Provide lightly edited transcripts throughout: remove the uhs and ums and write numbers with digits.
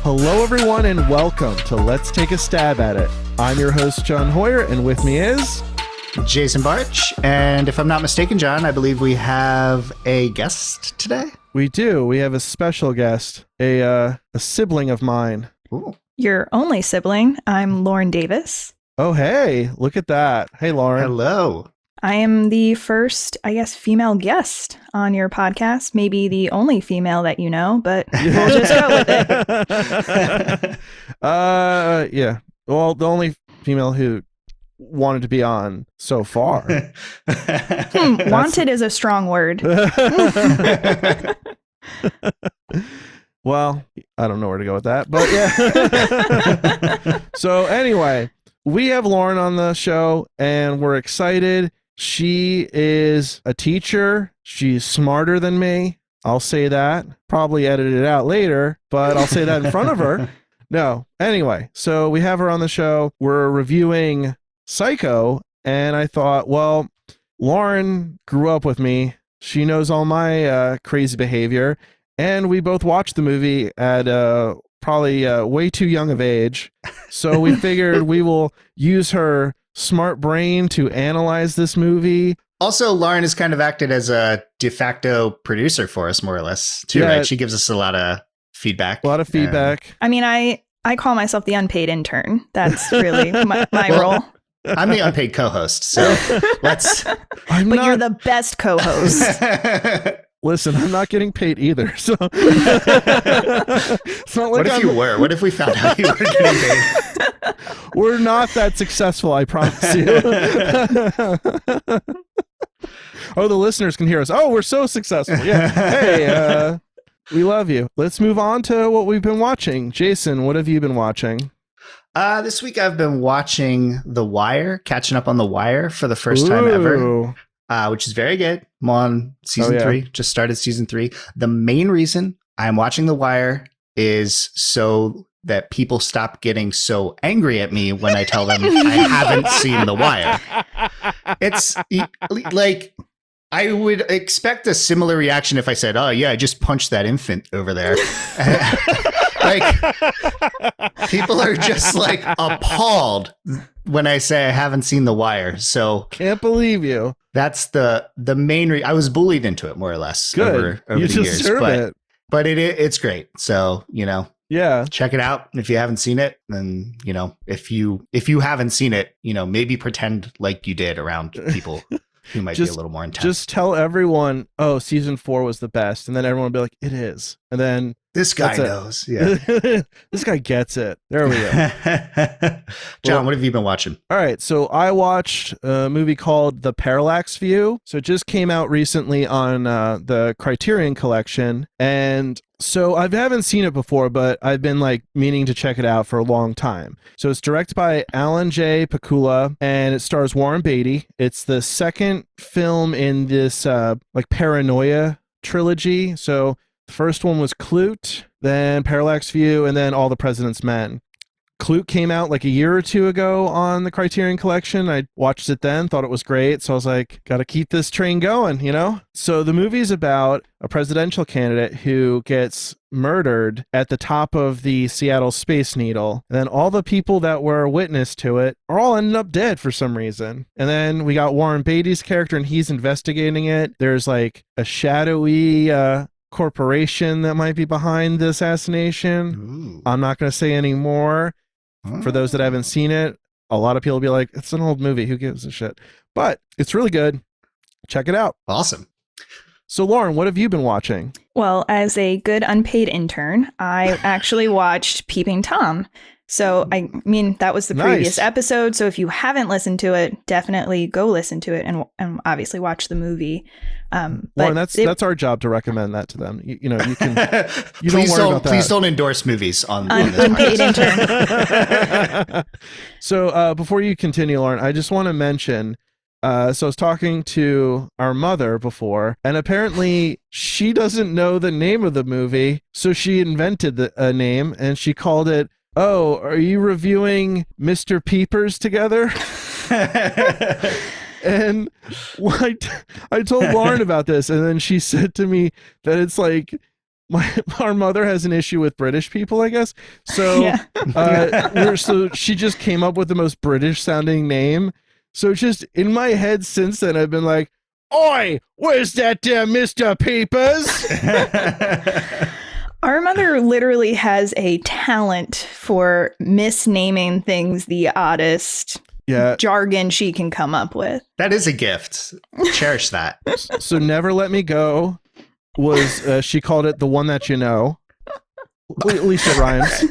Hello, everyone, and welcome to Let's Take a Stab at It. I'm your host, John Hoyer, and with me is... Jason Barch. And if I'm not mistaken, John, I believe we have a guest today. We do. We have a special guest, a sibling of mine. Ooh. Your only sibling. I'm Lauren Davis. Oh, hey, look at that. Hey, Lauren. Hello. I am the first, female guest on your podcast. Maybe the only female that you know, but we'll just go with it. Yeah. Well, the only female who wanted to be on so far. Wanted is a strong word. Well, I don't know where to go with that, but yeah. So anyway, we have Lauren on the show and we're excited. She is a teacher. She's smarter than me. I'll say that. Probably edit it out later, but I'll say that in front of her. No. Anyway, so we have her on the show. We're reviewing Psycho, and I thought, well, Lauren grew up with me. She knows all my crazy behavior, and we both watched the movie at probably way too young of age. So we figured we will use her smart brain to analyze this movie. Also, Lauren has kind of acted as a de facto producer for us, more or less, too, right? She gives us a lot of feedback. A lot of feedback. I mean, I call myself the unpaid intern. That's really my role. I'm the unpaid co-host, so let's... You're the best co-host. Listen, I'm not getting paid either, so... It's not like what if you were? What if we found out you were getting paid? We're not that successful, I promise you. Oh, the listeners can hear us. Oh, we're so successful. Yeah. Hey, we love you. Let's move on to what we've been watching. Jason, what have you been watching? This week I've been watching The Wire, catching up on The Wire for the first time ever, which is very good. I'm on season 3, just started season 3. The main reason I'm watching The Wire is so that people stop getting so angry at me when I tell them I haven't seen The Wire. It's like... I would expect a similar reaction if I said, oh, yeah, I just punched that infant over there. Like, people are just like appalled when I say I haven't seen The Wire. So can't believe you. That's the main I was bullied into it, more or less, over you the years. It. But it's great. So, yeah, check it out. If you haven't seen it, then, if you haven't seen it, maybe pretend like you did around people who might be a little more intense. Just tell everyone, oh, season 4 was the best. And then everyone will be like, it is. And then this guy knows. Yeah. This guy gets it. There we go. John, what have you been watching? All right. So I watched a movie called The Parallax View. So it just came out recently on the Criterion Collection. And so I haven't seen it before, but I've been meaning to check it out for a long time. So it's directed by Alan J. Pakula and it stars Warren Beatty. It's the second film in this paranoia trilogy. So the first one was Klute, then Parallax View, and then All the President's Men. Klute came out a year or two ago on the Criterion Collection. I watched it then, thought it was great. So I was like, gotta keep this train going, So the movie's about a presidential candidate who gets murdered at the top of the Seattle Space Needle. And then all the people that were witness to it are all ended up dead for some reason. And then we got Warren Beatty's character and he's investigating it. There's a shadowy corporation that might be behind the assassination. I'm not going to say any more. For those that haven't seen it, a lot of people will be like, it's an old movie. Who gives a shit? But it's really good. Check it out. Awesome. So, Lauren, what have you been watching? Well, as a good unpaid intern, I actually watched Peeping Tom. So, I mean, that was the previous episode. So if you haven't listened to it, definitely go listen to it and obviously watch the movie. Lauren, that's our job to recommend that to them. You can. Please don't endorse movies on this unpaid intern. So before you continue, Lauren, I just want to mention. So I was talking to our mother before, and apparently she doesn't know the name of the movie, so she invented a name, and she called it, "Oh, are you reviewing Mr. Peepers together?" And I told Lauren about this, and then she said to me that it's like our mother has an issue with British people, I guess. So, so she just came up with the most British sounding name. So just in my head since then, I've been like, "Oi, where's that Mr. Peepers?" Our mother literally has a talent for misnaming things the oddest jargon she can come up with. That is a gift. Cherish that. So Never Let Me Go was, she called it The One That You Know. At least it rhymes.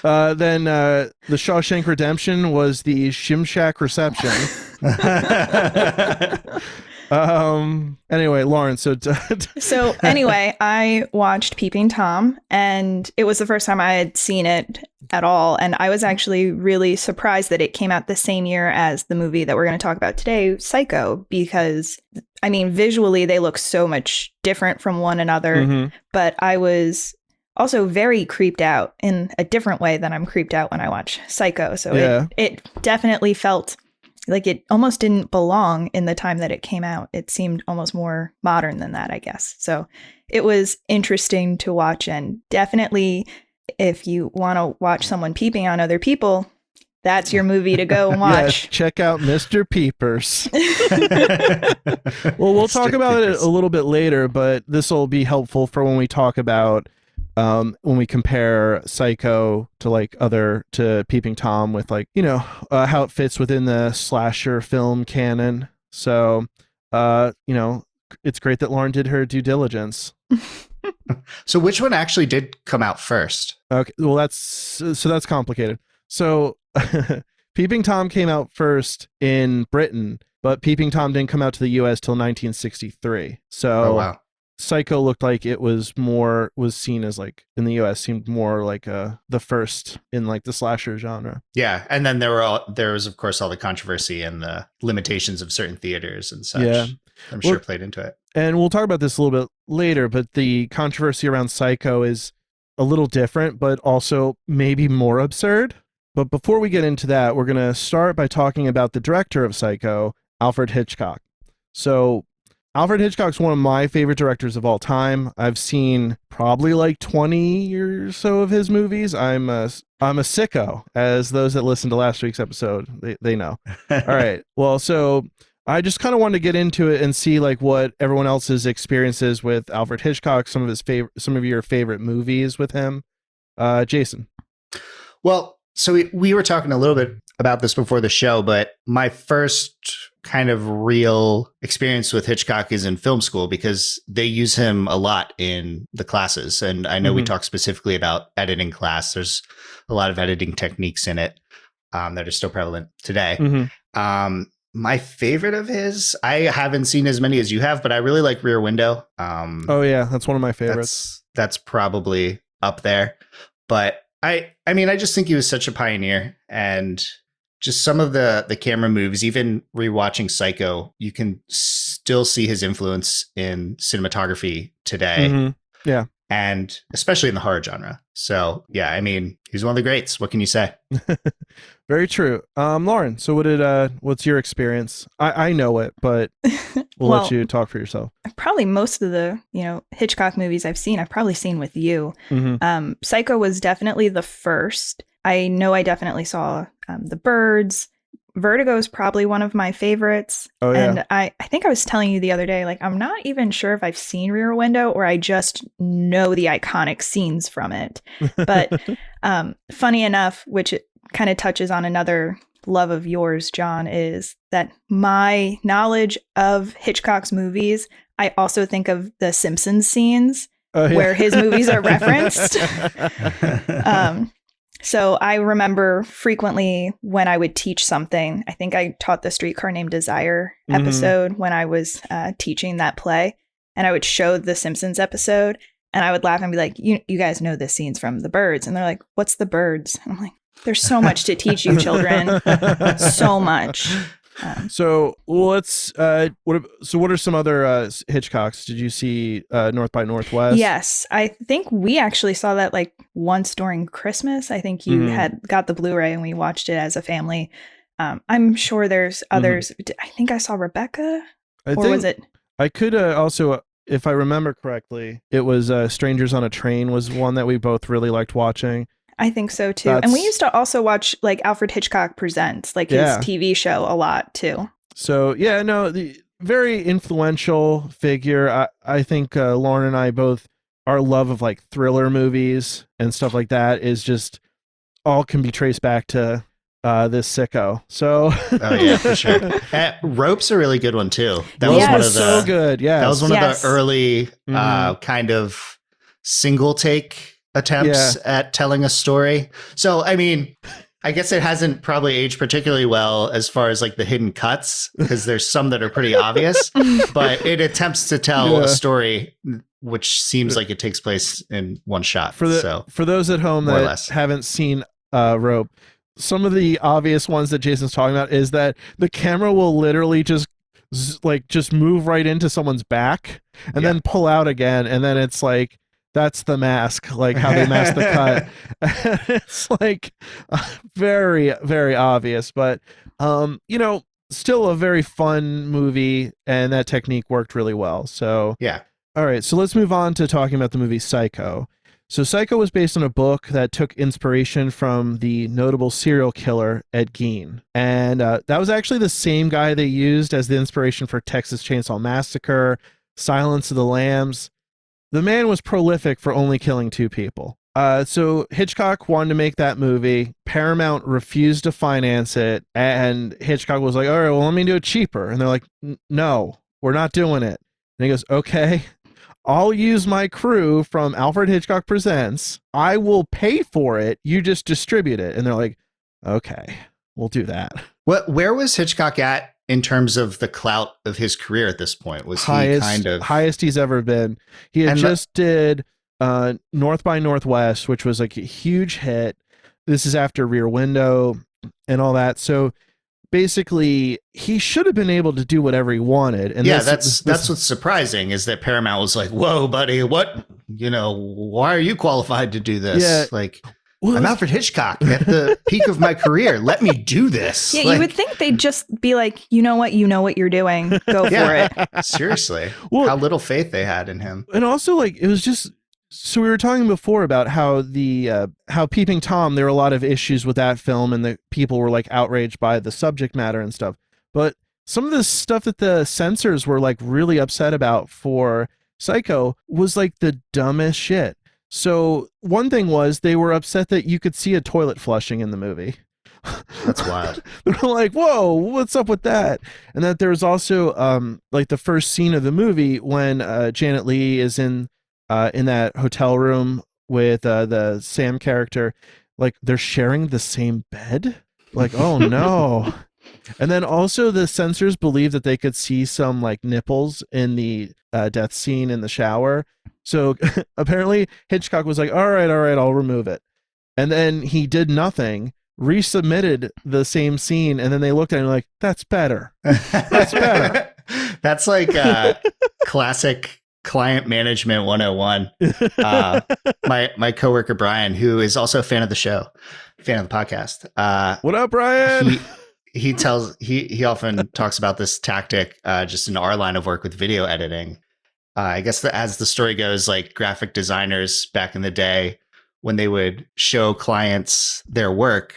Then The Shawshank Redemption was The Shimshack Reception. Anyway, Lauren, so anyway, I watched Peeping Tom, and it was the first time I had seen it at all, and I was actually really surprised that it came out the same year as the movie that we're going to talk about today, Psycho, because I mean visually they look so much different from one another, but I was also very creeped out in a different way than I'm creeped out when I watch Psycho. So it definitely felt like it almost didn't belong in the time that it came out. It seemed almost more modern than that, I guess. So it was interesting to watch, and definitely if you want to watch someone peeping on other people, that's your movie to go and watch. Check out Mr. Peepers. Well, we'll talk about it a little bit later, but this will be helpful for when we talk about when we compare Psycho to Peeping Tom with how it fits within the slasher film canon. So, it's great that Lauren did her due diligence. So which one actually did come out first? Okay, well that's complicated. So Peeping Tom came out first in Britain, but Peeping Tom didn't come out to the US till 1963. So oh, wow. Psycho looked like it was seen as in the US seemed more like the first in the slasher genre. Yeah, and then there was of course all the controversy and the limitations of certain theaters and such. Yeah. I'm sure played into it. And we'll talk about this a little bit later, but the controversy around Psycho is a little different, but also maybe more absurd. But before we get into that, we're going to start by talking about the director of Psycho, Alfred Hitchcock. So Alfred Hitchcock's one of my favorite directors of all time. I've seen probably 20 or so of his movies. I'm a sicko, as those that listened to last week's episode, they know. All right. Well, so I just kind of wanted to get into it and see what everyone else's experiences with Alfred Hitchcock, some of your favorite movies with him. Jason. Well, so we were talking a little bit about this before the show, but my first kind of real experience with Hitchcock is in film school because they use him a lot in the classes. And I know we talk specifically about editing class. There's a lot of editing techniques in it that are still prevalent today. My favorite of his, I haven't seen as many as you have, but I really like Rear Window. Oh yeah, that's one of my favorites. That's probably up there. But I mean, I just think he was such a pioneer, and just some of the camera moves, even rewatching Psycho, you can still see his influence in cinematography today. Yeah. And especially in the horror genre. So yeah, I mean, he's one of the greats. What can you say? Very true. Lauren, so what's your experience? I know it, but we'll let you talk for yourself. Probably most of the, Hitchcock movies I've probably seen with you. Psycho was definitely the first. I know I definitely saw The Birds. Vertigo is probably one of my favorites. Oh, yeah. And I think I was telling you the other day, I'm not even sure if I've seen Rear Window or I just know the iconic scenes from it. But funny enough, which it kind of touches on another love of yours, John, is that my knowledge of Hitchcock's movies, I also think of the Simpsons scenes where his movies are referenced. So I remember frequently when I would teach something, I think I taught the Streetcar Named Desire episode when I was teaching that play, and I would show the Simpsons episode and I would laugh and be like, you guys know this scene's from The Birds. And they're like, what's The Birds? And I'm like, there's so much to teach you children. So much. So let's what are some other Hitchcocks? Did you see North by Northwest? Yes, I think we actually saw that once during Christmas. I think you had got the Blu-ray and we watched it as a family. I'm sure there's others. I think I saw Rebecca, was it? I could also if I remember correctly, it was Strangers on a Train was one that we both really liked watching. I think so too. And we used to also watch like Alfred Hitchcock Presents, like his TV show a lot too. So yeah, no, the very influential figure. I think Lauren and I both, our love of like thriller movies and stuff like that is just all can be traced back to this sicko. So oh yeah, for sure. Rope's a really good one too. That was one of the so good. Yeah, that was one of the early kind of single take attempts at telling a story. So I mean, I guess it hasn't probably aged particularly well as far as like the hidden cuts, because there's some that are pretty obvious, but it attempts to tell a story which seems like it takes place in one shot. For those at home that haven't seen Rope, some of the obvious ones that Jason's talking about is that the camera will literally just move right into someone's back and then pull out again, and then it's like, that's the mask, like how they mask the cut. It's like very, very obvious, but still a very fun movie, and that technique worked really well. So yeah. All right, so let's move on to talking about the movie Psycho. So Psycho was based on a book that took inspiration from the notable serial killer Ed Gein. And that was actually the same guy they used as the inspiration for Texas Chainsaw Massacre, Silence of the Lambs. The man was prolific for only killing 2 people. So Hitchcock wanted to make that movie. Paramount refused to finance it. And Hitchcock was like, all right, well, let me do it cheaper. And they're like, no, we're not doing it. And he goes, okay, I'll use my crew from Alfred Hitchcock Presents. I will pay for it. You just distribute it. And they're like, okay, we'll do that. Where was Hitchcock at in terms of the clout of his career at this point? Was he highest he's ever been? He had did North by Northwest, which was like a huge hit. This is after Rear Window and all that. So basically, he should have been able to do whatever he wanted. And that's what's surprising, is that Paramount was like, whoa, buddy, what? Why are you qualified to do this? Yeah. Like, I'm Alfred Hitchcock at the peak of my career. Let me do this. Yeah, you would think they'd just be like, you know what you're doing. Go for it. Seriously. How little faith they had in him. And also, like, it was just, so we were talking before about how how Peeping Tom, there were a lot of issues with that film, and the people were like outraged by the subject matter and stuff. But some of the stuff that the censors were like really upset about for Psycho was like the dumbest shit. So one thing was they were upset that you could see a toilet flushing in the movie. That's wild. They're like, whoa, what's up with that? And that there's also like the first scene of the movie when Janet Leigh is in that hotel room with the Sam character, like they're sharing the same bed. Like, oh no. And then also the censors believed that they could see some like nipples in the death scene in the shower. So apparently Hitchcock was like, all right, I'll remove it. And then he did nothing, resubmitted the same scene, and then they looked at it like, that's better. That's better. That's like classic client management 101. My coworker Brian, who is also a fan of the show, fan of the podcast. What up, Brian? He often talks about this tactic just in our line of work with video editing. I guess as the story goes, like graphic designers back in the day, when they would show clients their work,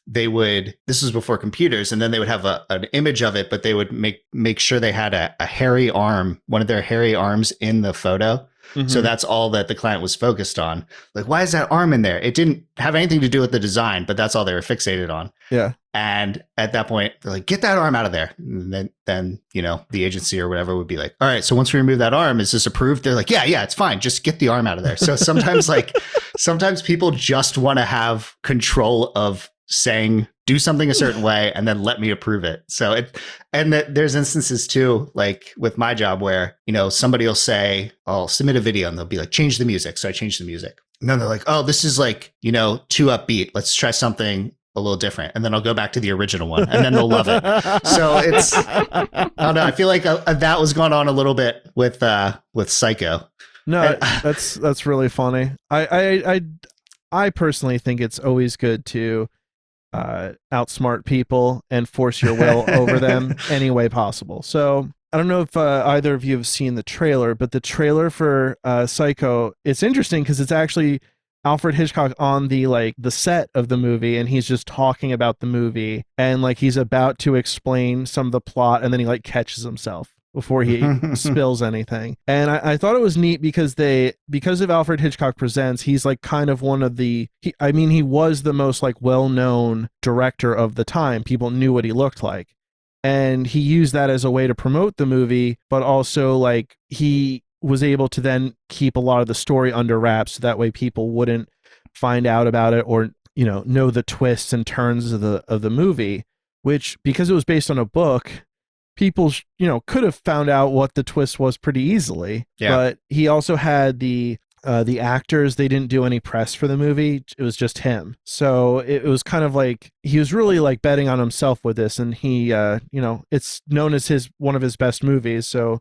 this was before computers, and then they would have an image of it, but they would make sure they had a hairy arm, one of their hairy arms in the photo. Mm-hmm. So that's all that the client was focused on. Like, why is that arm in there? It didn't have anything to do with the design, but that's all they were fixated on. Yeah. And at that point, they're like, get that arm out of there. And then the agency or whatever would be like, all right, so once we remove that arm, is this approved? They're like, yeah, it's fine. Just get the arm out of there. So sometimes people just want to have control of saying, do something a certain way and then let me approve it. So there's instances too, like with my job where, somebody will say, I'll submit a video and they'll be like, change the music. So I change the music. And then they're like, oh, this is like, too upbeat. Let's try something a little different. And then I'll go back to the original one and then they'll love it. So I don't know. I feel like that was going on a little bit with Psycho. No, that's really funny. I personally think it's always good to outsmart people and force your will over them any way possible. So I don't know if either of you have seen the trailer, but the trailer for Psycho, it's interesting because it's actually Alfred Hitchcock on the set of the movie, and he's just talking about the movie, and like he's about to explain some of the plot, and then he like catches himself before he spills anything. And I thought it was neat because of Alfred Hitchcock Presents, he's like kind of one of he was the most like well-known director of the time. People knew what he looked like. And he used that as a way to promote the movie, but also like he was able to then keep a lot of the story under wraps, so that way people wouldn't find out about it or, you know the twists and turns of the movie, which, because it was based on a book, people could have found out what the twist was pretty easily. Yeah. But he also had the actors, they didn't do any press for the movie. It was just him. So it was kind of like he was really like betting on himself with this, and he it's known as one of his best movies. So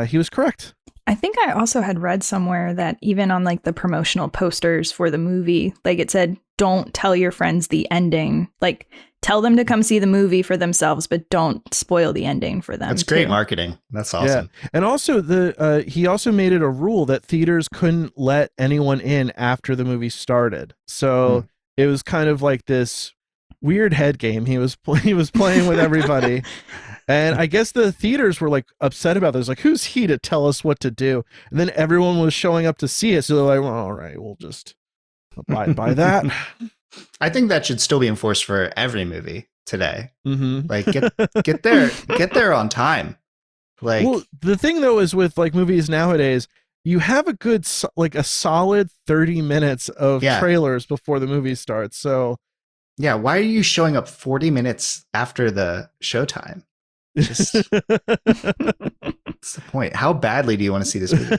he was correct. I think I also had read somewhere that even on like the promotional posters for the movie, like it said, don't tell your friends the ending. Like, tell them to come see the movie for themselves, but don't spoil the ending for them. That's great marketing. That's awesome. Yeah. And also he also made it a rule that theaters couldn't let anyone in after the movie started. So it was kind of like this weird head game he was playing with everybody. And I guess the theaters were like upset about this. Like, who's he to tell us what to do? And then everyone was showing up to see it. So they're like, well, all right, we'll just abide by that. I think that should still be enforced for every movie today. Mm-hmm. Like get there on time. Like, well, the thing though is with like movies nowadays, you have a good a solid 30 minutes of trailers before the movie starts. So yeah, why are you showing up 40 minutes after the showtime? Just what's the point? How badly do you want to see this movie?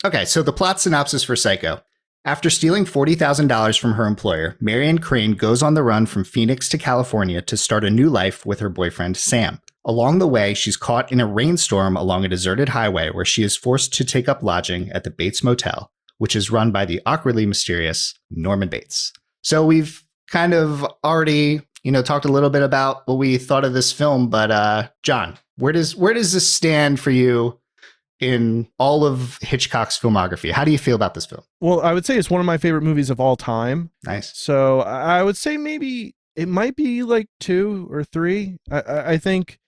Okay, so the plot synopsis for Psycho. After stealing $40,000 from her employer, Marion Crane goes on the run from Phoenix to California to start a new life with her boyfriend, Sam. Along the way, she's caught in a rainstorm along a deserted highway where she is forced to take up lodging at the Bates Motel, which is run by the awkwardly mysterious Norman Bates. So we've kind of already, talked a little bit about what we thought of this film, but John, where does this stand for you in all of Hitchcock's filmography? How do you feel about this film? Well, I would say it's one of my favorite movies of all time. Nice. So I would say maybe it might be like 2 or 3. I think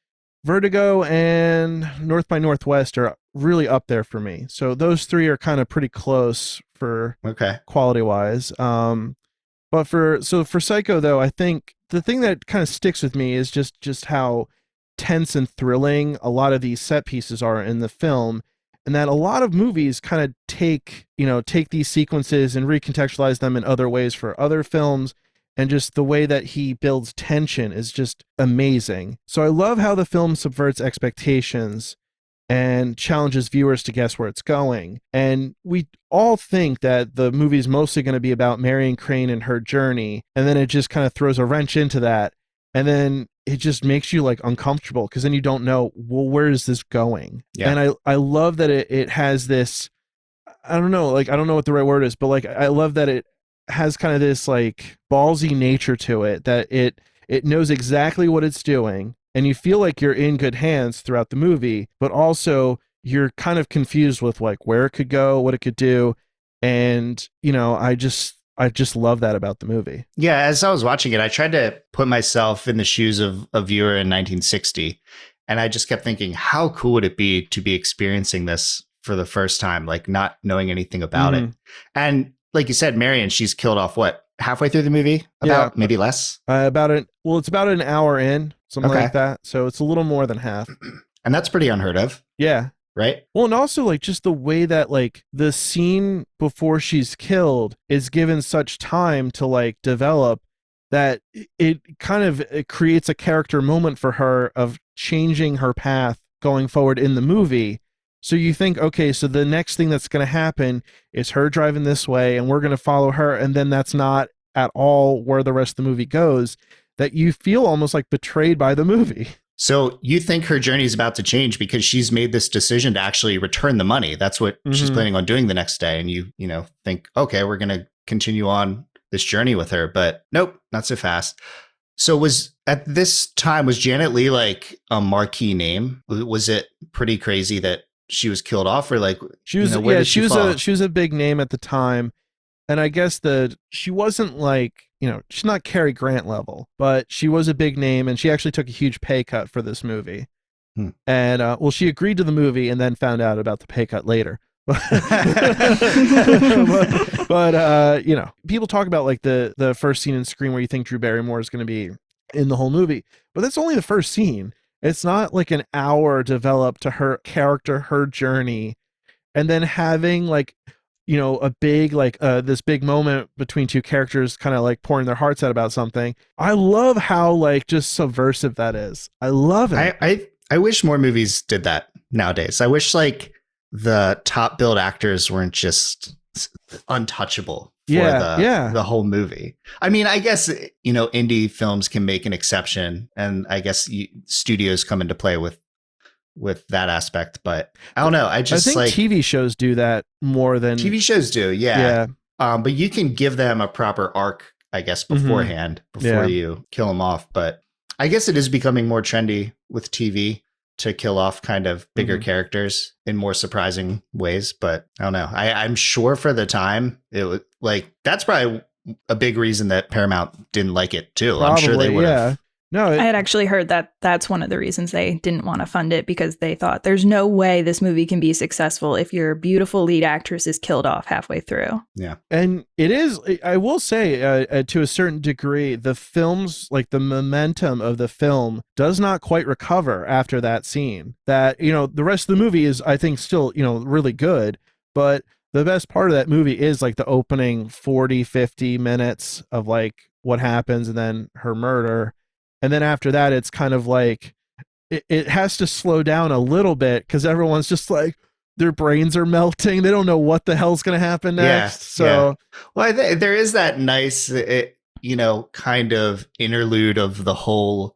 Vertigo and North by Northwest are really up there for me. So those 3 are kind of pretty close for quality wise. But for Psycho though, I think the thing that kind of sticks with me is just how tense and thrilling a lot of these set pieces are in the film, and that a lot of movies kind of take these sequences and recontextualize them in other ways for other films, and just the way that he builds tension is just amazing. So I love how the film subverts expectations and challenges viewers to guess where it's going. And we all think that the movie is mostly going to be about Marion Crane and her journey, and then it just kind of throws a wrench into that, and then it just makes you like uncomfortable because then you don't know, well, where is this going? Yeah. And I love that it has this, I don't know what the right word is, but like I love that it has kind of this like ballsy nature to it, that it knows exactly what it's doing, and you feel like you're in good hands throughout the movie, but also you're kind of confused with like where it could go, what it could do. And, I just love that about the movie. Yeah, as I was watching it, I tried to put myself in the shoes of a viewer in 1960. And I just kept thinking, how cool would it be to be experiencing this for the first time, like not knowing anything about it. And like you said, Marion, she's killed off halfway through the movie? Maybe less? It's about an hour in, something like that. So it's a little more than half. And that's pretty unheard of. Yeah. Right? Well, and also like just the way that like the scene before she's killed is given such time to like develop, that it creates a character moment for her of changing her path going forward in the movie. So you think, okay, so the next thing that's going to happen is her driving this way and we're going to follow her. And then that's not at all where the rest of the movie goes, that you feel almost like betrayed by the movie. So you think her journey is about to change because she's made this decision to actually return the money. That's what she's planning on doing the next day. And you think, okay, we're going to continue on this journey with her, but nope, not so fast. So at this time, was Janet Leigh like a marquee name? Was it pretty crazy that she was killed off, or like she was? She was a big name at the time, and I guess she wasn't like, she's not Cary Grant level, but she was a big name, and she actually took a huge pay cut for this movie. And she agreed to the movie and then found out about the pay cut later. but people talk about like the first scene in Scream where you think Drew Barrymore is going to be in the whole movie, but that's only the first scene. It's not like an hour developed to her character, her journey, and then having like, a big like this big moment between two characters kind of like pouring their hearts out about something. I love how like just subversive that is. I love it. I wish more movies did that nowadays. I wish like the top billed actors weren't just untouchable for the whole movie. I mean, I guess, indie films can make an exception, and I guess studios come into play with that aspect, but I don't know. I think like TV shows do that more than TV shows do. Yeah. But you can give them a proper arc, I guess, beforehand before you kill them off. But I guess it is becoming more trendy with TV to kill off kind of bigger characters in more surprising ways. But I don't know. I'm sure for the time it was like, that's probably a big reason that Paramount didn't like it too. Probably, I'm sure they would have. No, I had actually heard that that's one of the reasons they didn't want to fund it, because they thought there's no way this movie can be successful if your beautiful lead actress is killed off halfway through. Yeah. And it is, I will say, to a certain degree, the film's, like the momentum of the film does not quite recover after that scene. That, the rest of the movie is, I think, still, really good. But the best part of that movie is like the opening 40, 50 minutes of like what happens and then her murder. And then after that, it's kind of like it has to slow down a little bit because everyone's just like, their brains are melting. They don't know what the hell's going to happen next. Well, there is that nice, kind of interlude of the whole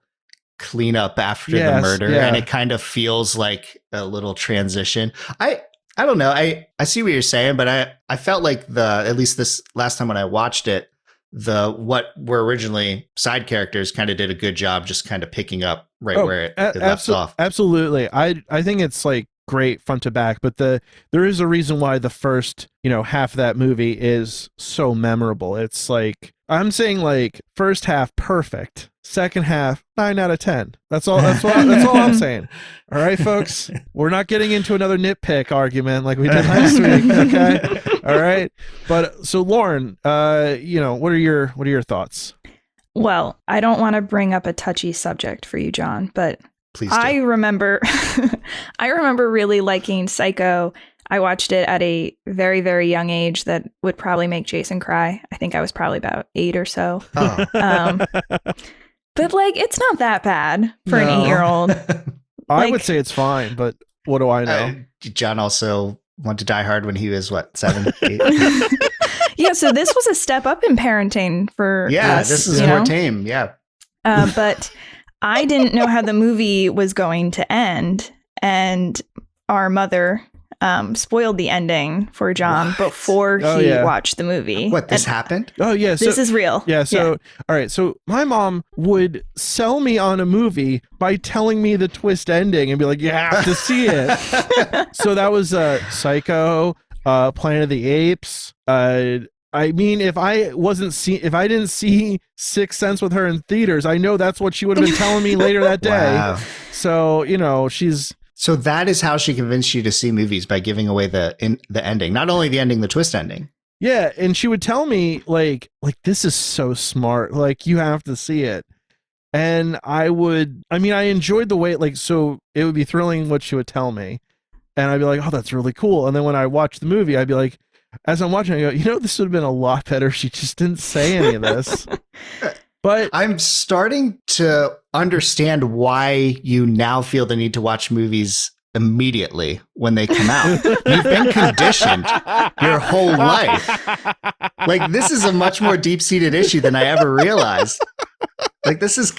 cleanup after the murder. And it kind of feels like a little transition. I don't know. I see what you're saying, but I felt like at least this last time when I watched it, what were originally side characters kind of did a good job just kind of picking up where it left off. Absolutely. I think it's like great front to back, but there is a reason why the first, half of that movie is so memorable. It's like, I'm saying like first half, perfect. Second half, 9 out of 10. That's all I'm saying. All right, folks, we're not getting into another nitpick argument like we did last week. Okay. All right. But so Lauren, what are your thoughts? Well, I don't want to bring up a touchy subject for you, John, but please do. I remember really liking Psycho. I watched it at a very, very young age that would probably make Jason cry. I think I was probably about 8 or so. Oh. But like, it's not that bad for an 8-year-old. I would say it's fine, but what do I know? John also went to Die Hard when he was 7, 8. Yeah, so this was a step up in parenting for us, this is more tame. Yeah. But I didn't know how the movie was going to end, and our mother spoiled the ending for John before he watched the movie. What, this happened? Oh, yeah. This is real. Yeah. So, all right. So my mom would sell me on a movie by telling me the twist ending and be like, you have to see it. So that was Psycho, Planet of the Apes. I mean, if I didn't see Sixth Sense with her in theaters, I know that's what she would have been telling me later that day. Wow. So, So that is how she convinced you to see movies, by giving away the ending, not only the ending, the twist ending. Yeah, and she would tell me like this is so smart, like you have to see it. And I enjoyed the way so it would be thrilling what she would tell me, and I'd be like, oh, that's really cool. And then when I watched the movie, I'd be like, as I'm watching, I go, this would have been a lot better if she just didn't say any of this. But I'm starting to understand why you now feel the need to watch movies immediately when they come out. You've been conditioned your whole life. Like, this is a much more deep-seated issue than I ever realized. Like, this is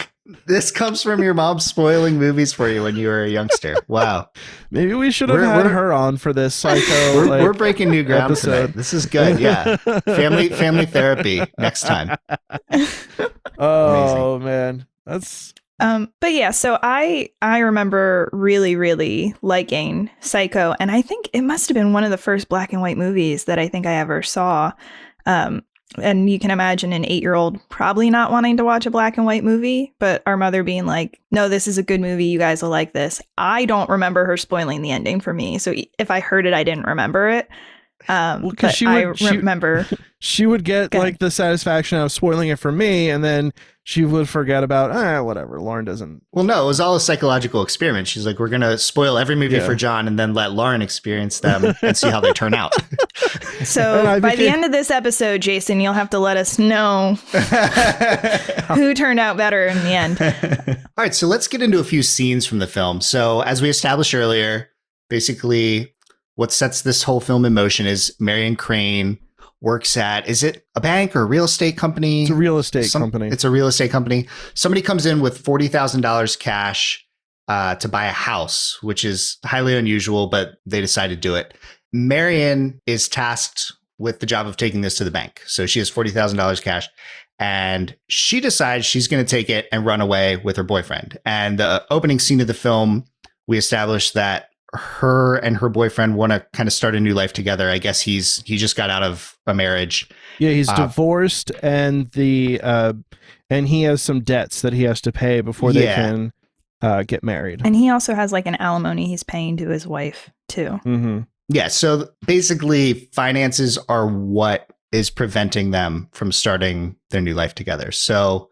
This comes from your mom spoiling movies for you when you were a youngster. Wow. Maybe we should have had her on for this Psycho. We're breaking new ground episode. tonight. This is good. Yeah. Family therapy next time. Oh, man. That's... But yeah, so I remember really, really liking Psycho, and I think it must have been one of the first black and white movies that I think I ever saw. And you can imagine an 8-year-old probably not wanting to watch a black and white movie, but our mother being like, no, this is a good movie. You guys will like this. I don't remember her spoiling the ending for me. So if I heard it, I didn't remember it. But I remember she would get like the satisfaction of spoiling it for me, and then she would forget about whatever. Lauren doesn't. Well, no, it was all a psychological experiment. She's like, we're gonna spoil every movie for John, and then let Lauren experience them and see how they turn out. So by the end of this episode, Jason, you'll have to let us know who turned out better in the end. All right, so let's get into a few scenes from the film. So as we established earlier, basically what sets this whole film in motion is Marion Crane works at, is it a bank or a real estate company? It's a real estate company. It's a real estate company. Somebody comes in with $40,000 cash to buy a house, which is highly unusual, but they decide to do it. Marion is tasked with the job of taking this to the bank. So she has $40,000 cash, and she decides she's going to take it and run away with her boyfriend. And the opening scene of the film, we established that her and her boyfriend want to kind of start a new life together. I guess he just got out of a marriage. Yeah, he's divorced, and he has some debts that he has to pay before they can get married. And he also has like an alimony he's paying to his wife too. Mm-hmm. Yeah, so basically finances are what is preventing them from starting their new life together. So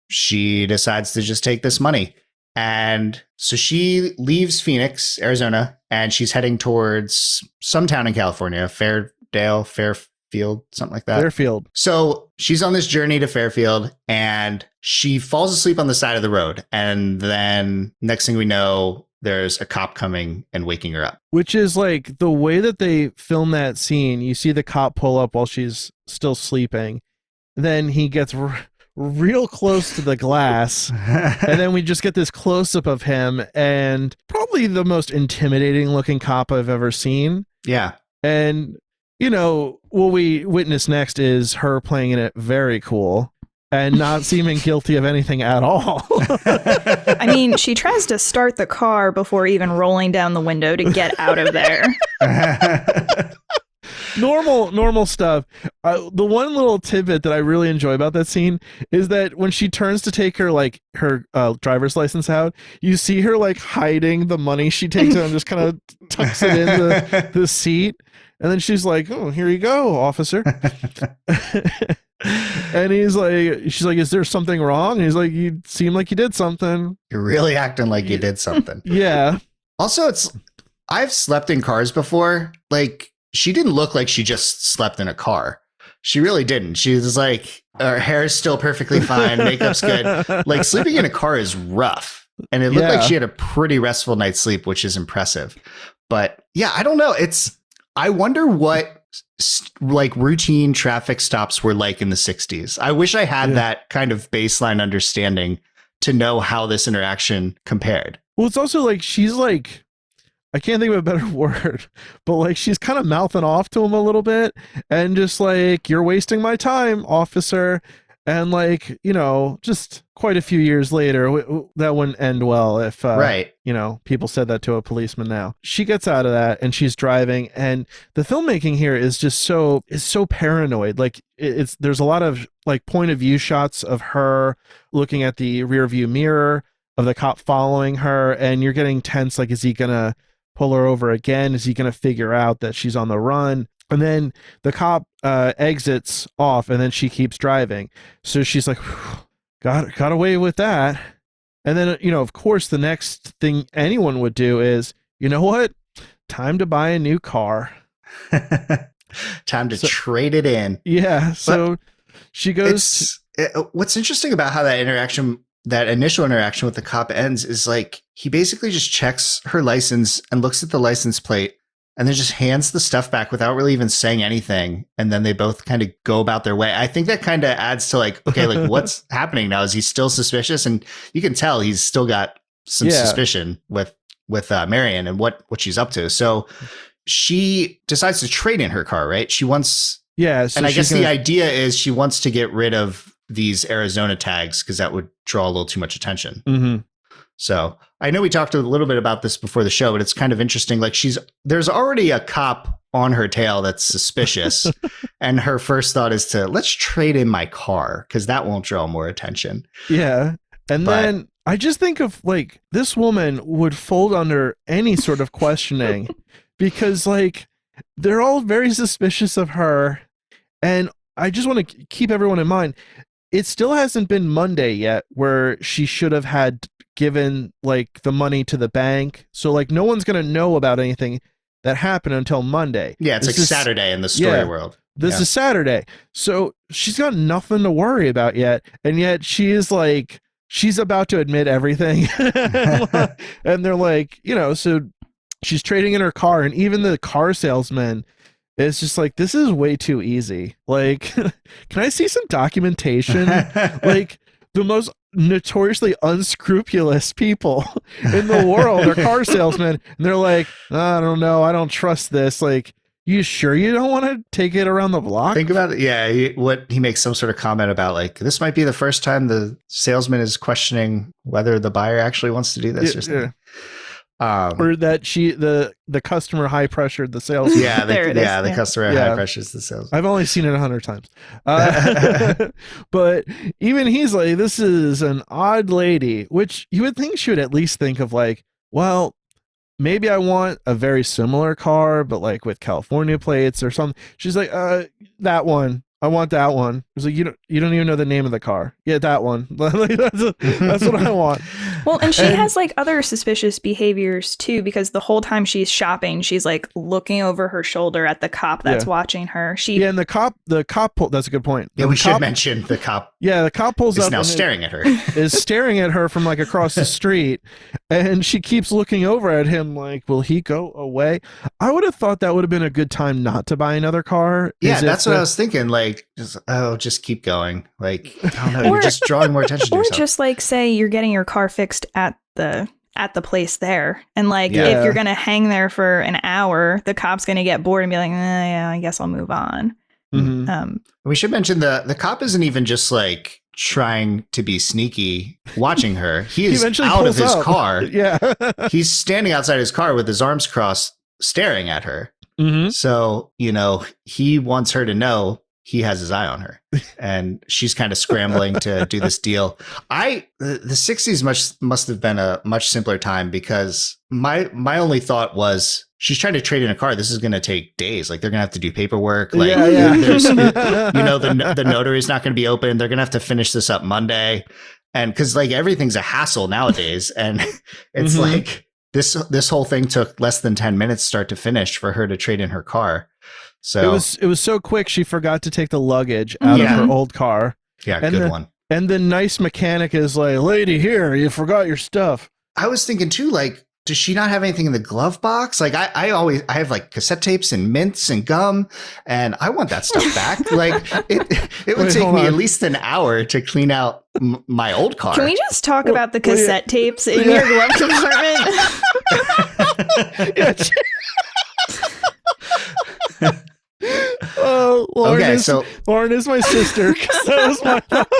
she decides to just take this money. And so she leaves Phoenix, Arizona, and she's heading towards some town in California, Fairfield, something like that. Fairfield. So she's on this journey to Fairfield, and she falls asleep on the side of the road. And then next thing we know, there's a cop coming and waking her up. Which is like the way that they film that scene. You see the cop pull up while she's still sleeping. Then he gets real close to the glass, and then we just get this close-up of him, and probably the most intimidating looking cop I've ever seen. Yeah. And what we witness next is her playing it very cool and not seeming guilty of anything at all. I mean, she tries to start the car before even rolling down the window to get out of there. Normal stuff. The one little tidbit that I really enjoy about that scene is that when she turns to take her driver's license out, you see her like hiding the money she takes out and just kind of tucks it in the seat, and then she's like, "Oh, here you go, officer." And she's like, "Is there something wrong?" And he's like, "You seem like you did something. You're really acting like you did something." Yeah. Also, I've slept in cars before. Like, she didn't look like she just slept in a car. She really didn't. She was like, her hair is still perfectly fine. Makeup's good. Like, sleeping in a car is rough. And it looked like she had a pretty restful night's sleep, which is impressive. But yeah, I don't know. I wonder what like routine traffic stops were like in the 60s. I wish I had that kind of baseline understanding to know how this interaction compared. Well, it's also like, she's like, I can't think of a better word, but like she's kind of mouthing off to him a little bit and just like, "You're wasting my time, officer." And like, just quite a few years later, that wouldn't end well if, people said that to a policeman now. She gets out of that and she's driving, and the filmmaking here is just so paranoid. Like there's a lot of like point of view shots of her looking at the rear view mirror of the cop following her, and you're getting tense. Like, is he going to pull her over again? Is he going to figure out that she's on the run? And then the cop exits off, and then she keeps driving. So she's like, got away with that. And then, of course, the next thing anyone would do is, you know what? Time to buy a new car. Time to trade it in. Yeah. So she goes. What's interesting about how that initial interaction with the cop ends is like, he basically just checks her license and looks at the license plate and then just hands the stuff back without really even saying anything. And then they both kind of go about their way. I think that kind of adds to like, okay, like what's happening now? Is he still suspicious? And you can tell he's still got some suspicion with Marion and what she's up to. So she decides to trade in her car, right? She wants, so and I guess the idea is she wants to get rid of these Arizona tags because that would draw a little too much attention. Mm-hmm. So I know we talked a little bit about this before the show, but it's kind of interesting. Like there's already a cop on her tail that's suspicious. And her first thought is let's trade in my car because that won't draw more attention. Yeah. And then I just think of like this woman would fold under any sort of questioning because like they're all very suspicious of her. And I just want to keep everyone in mind. It still hasn't been Monday yet where she should have had given like the money to the bank. So like no one's going to know about anything that happened until Monday. Yeah, it's Saturday in the story world. This is Saturday. So she's got nothing to worry about yet. And yet she is like, she's about to admit everything. And they're like, so she's trading in her car. And even the car salesman is just like, this is way too easy. Like, can I see some documentation? Like the most notoriously unscrupulous people in the world are car salesmen. And they're like, I don't know. I don't trust this. Like, you sure you don't want to take it around the block? Think about it. Yeah. He makes some sort of comment about like, this might be the first time the salesman is questioning whether the buyer actually wants to do this or something. Or that the customer high pressured the salesman. Yeah, the customer high pressures the salesman. I've only seen it 100 times. But even he's like, this is an odd lady, which you would think she would at least think of like, well, maybe I want a very similar car, but like with California plates or something. She's like, that one. I want that one. It's like, you don't even know the name of the car. Yeah, that one. That's what I want. Well, and she has like other suspicious behaviors too, because the whole time she's shopping, she's like looking over her shoulder at the cop that's watching her. And the cop that's a good point. Yeah, we should mention the cop. Yeah, the cop pulls up. Is now staring at her. Is staring at her from like across the street, and she keeps looking over at him like, will he go away? I would have thought that would have been a good time not to buy another car. Yeah, that's what I was thinking. Like, just keep going. Like, I don't know, you're just drawing more attention to yourself. Or just like say you're getting your car fixed at the place there, and like if you're gonna hang there for an hour, the cop's gonna get bored and be like, yeah, I guess I'll move on. Mm-hmm. We should mention the cop isn't even just like trying to be sneaky watching her. He is out of his car. Yeah. He's standing outside his car with his arms crossed staring at her. Mm-hmm. So, he wants her to know he has his eye on her, and she's kind of scrambling to do this deal. The 60s must have been a much simpler time, because my only thought was, she's trying to trade in a car. This is going to take days. Like, they're going to have to do paperwork. Like, there's, the notary's not going to be open. They're going to have to finish this up Monday. And because like everything's a hassle nowadays. And it's like this whole thing took less than 10 minutes start to finish for her to trade in her car. So it was so quick, she forgot to take the luggage out of her old car. Yeah, good one. And the nice mechanic is like, lady, here, you forgot your stuff. I was thinking too, like, does she not have anything in the glove box? Like, I have like cassette tapes and mints and gum, and I want that stuff back. Like, it would take me at least an hour to clean out my old car. Can we just talk about the cassette tapes in your glove compartment? Lauren is my sister. That was my thought.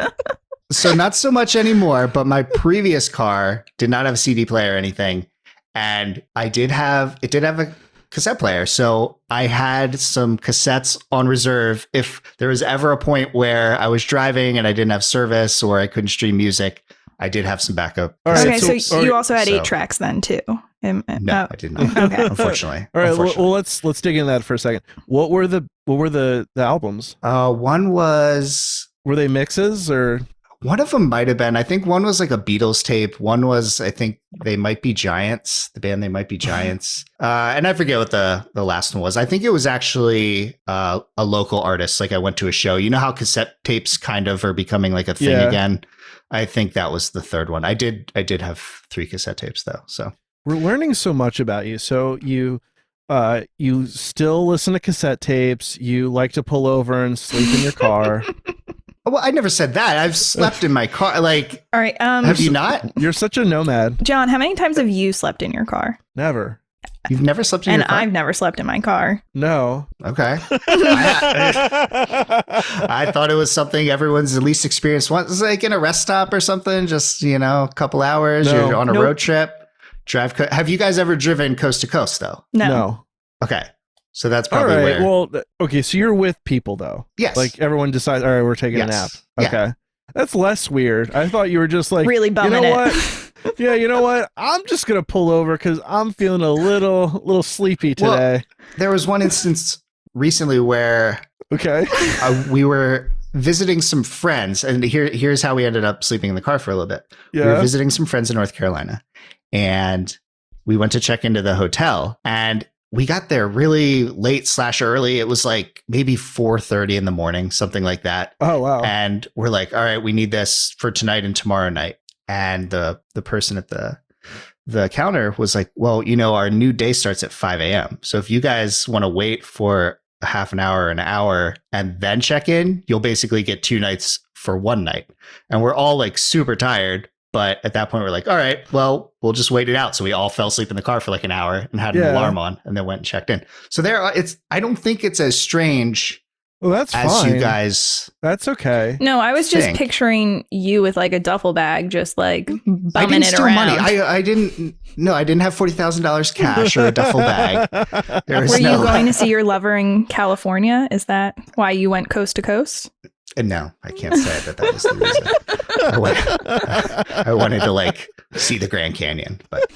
So not so much anymore, but my previous car did not have a CD player or anything, and it did have a cassette player. So I had some cassettes on reserve. If there was ever a point where I was driving and I didn't have service or I couldn't stream music, I did have some backup. Okay, so you also had 8 tracks then too. No, I did not. Okay. Unfortunately. All right. Well, let's dig into that for a second. What were the albums? One was. Were they mixes or? One of them might have been. I think one was like a Beatles tape. One was, I think, They Might Be Giants. The band They Might Be Giants. And I forget what the last one was. I think it was actually a local artist. Like, I went to a show. You know how cassette tapes kind of are becoming like a thing again? I think that was the third one. I did have 3 cassette tapes though. So. We're learning so much about you. So you You still listen to cassette tapes. You like to pull over and sleep in your car. Well, I never said that. I've slept in my car. Like, all right. Have you not? You're such a nomad. John, how many times have you slept in your car? Never. You've never slept in your car? And I've never slept in my car. No. Okay. I thought it was something everyone's at least experienced once. It's like in a rest stop or something. Just, a couple hours. No. You're on a road trip. Have you guys ever driven coast to coast, though? No. Okay. So that's probably all right. where. Well, okay. So you're with people, though. Yes. Like everyone decides, all right, we're taking a nap. Yeah. Okay. That's less weird. I thought you were just like, really bumming what? Yeah, you know what? I'm just going to pull over because I'm feeling a little sleepy today. Well, there was one instance recently where we were visiting some friends, and here's how we ended up sleeping in the car for a little bit. Yeah. We were visiting some friends in North Carolina, and we went to check into the hotel, and we got there really late / early. It was like maybe 4:30 in the morning, something like that. Oh, wow. And we're like, all right, we need this for tonight and tomorrow night. And the person at the counter was like, well, our new day starts at 5 a.m. So if you guys want to wait for a half an hour, an hour, and then check in, you'll basically get 2 nights for 1 night. And we're all like super tired. But at that point, we're like, all right, well, we'll just wait it out. So we all fell asleep in the car for like an hour and had an alarm on, and then went and checked in. So I don't think it's as strange. Well, that's as fine. you guys. That's okay. No, I was just picturing you with like a duffel bag, just like bumming it around. Money. I didn't have $40,000 cash or a duffel bag. Were you going to see your lover in California? Is that why you went coast to coast? No, I can't say that was the reason. I wanted to like see the Grand Canyon, but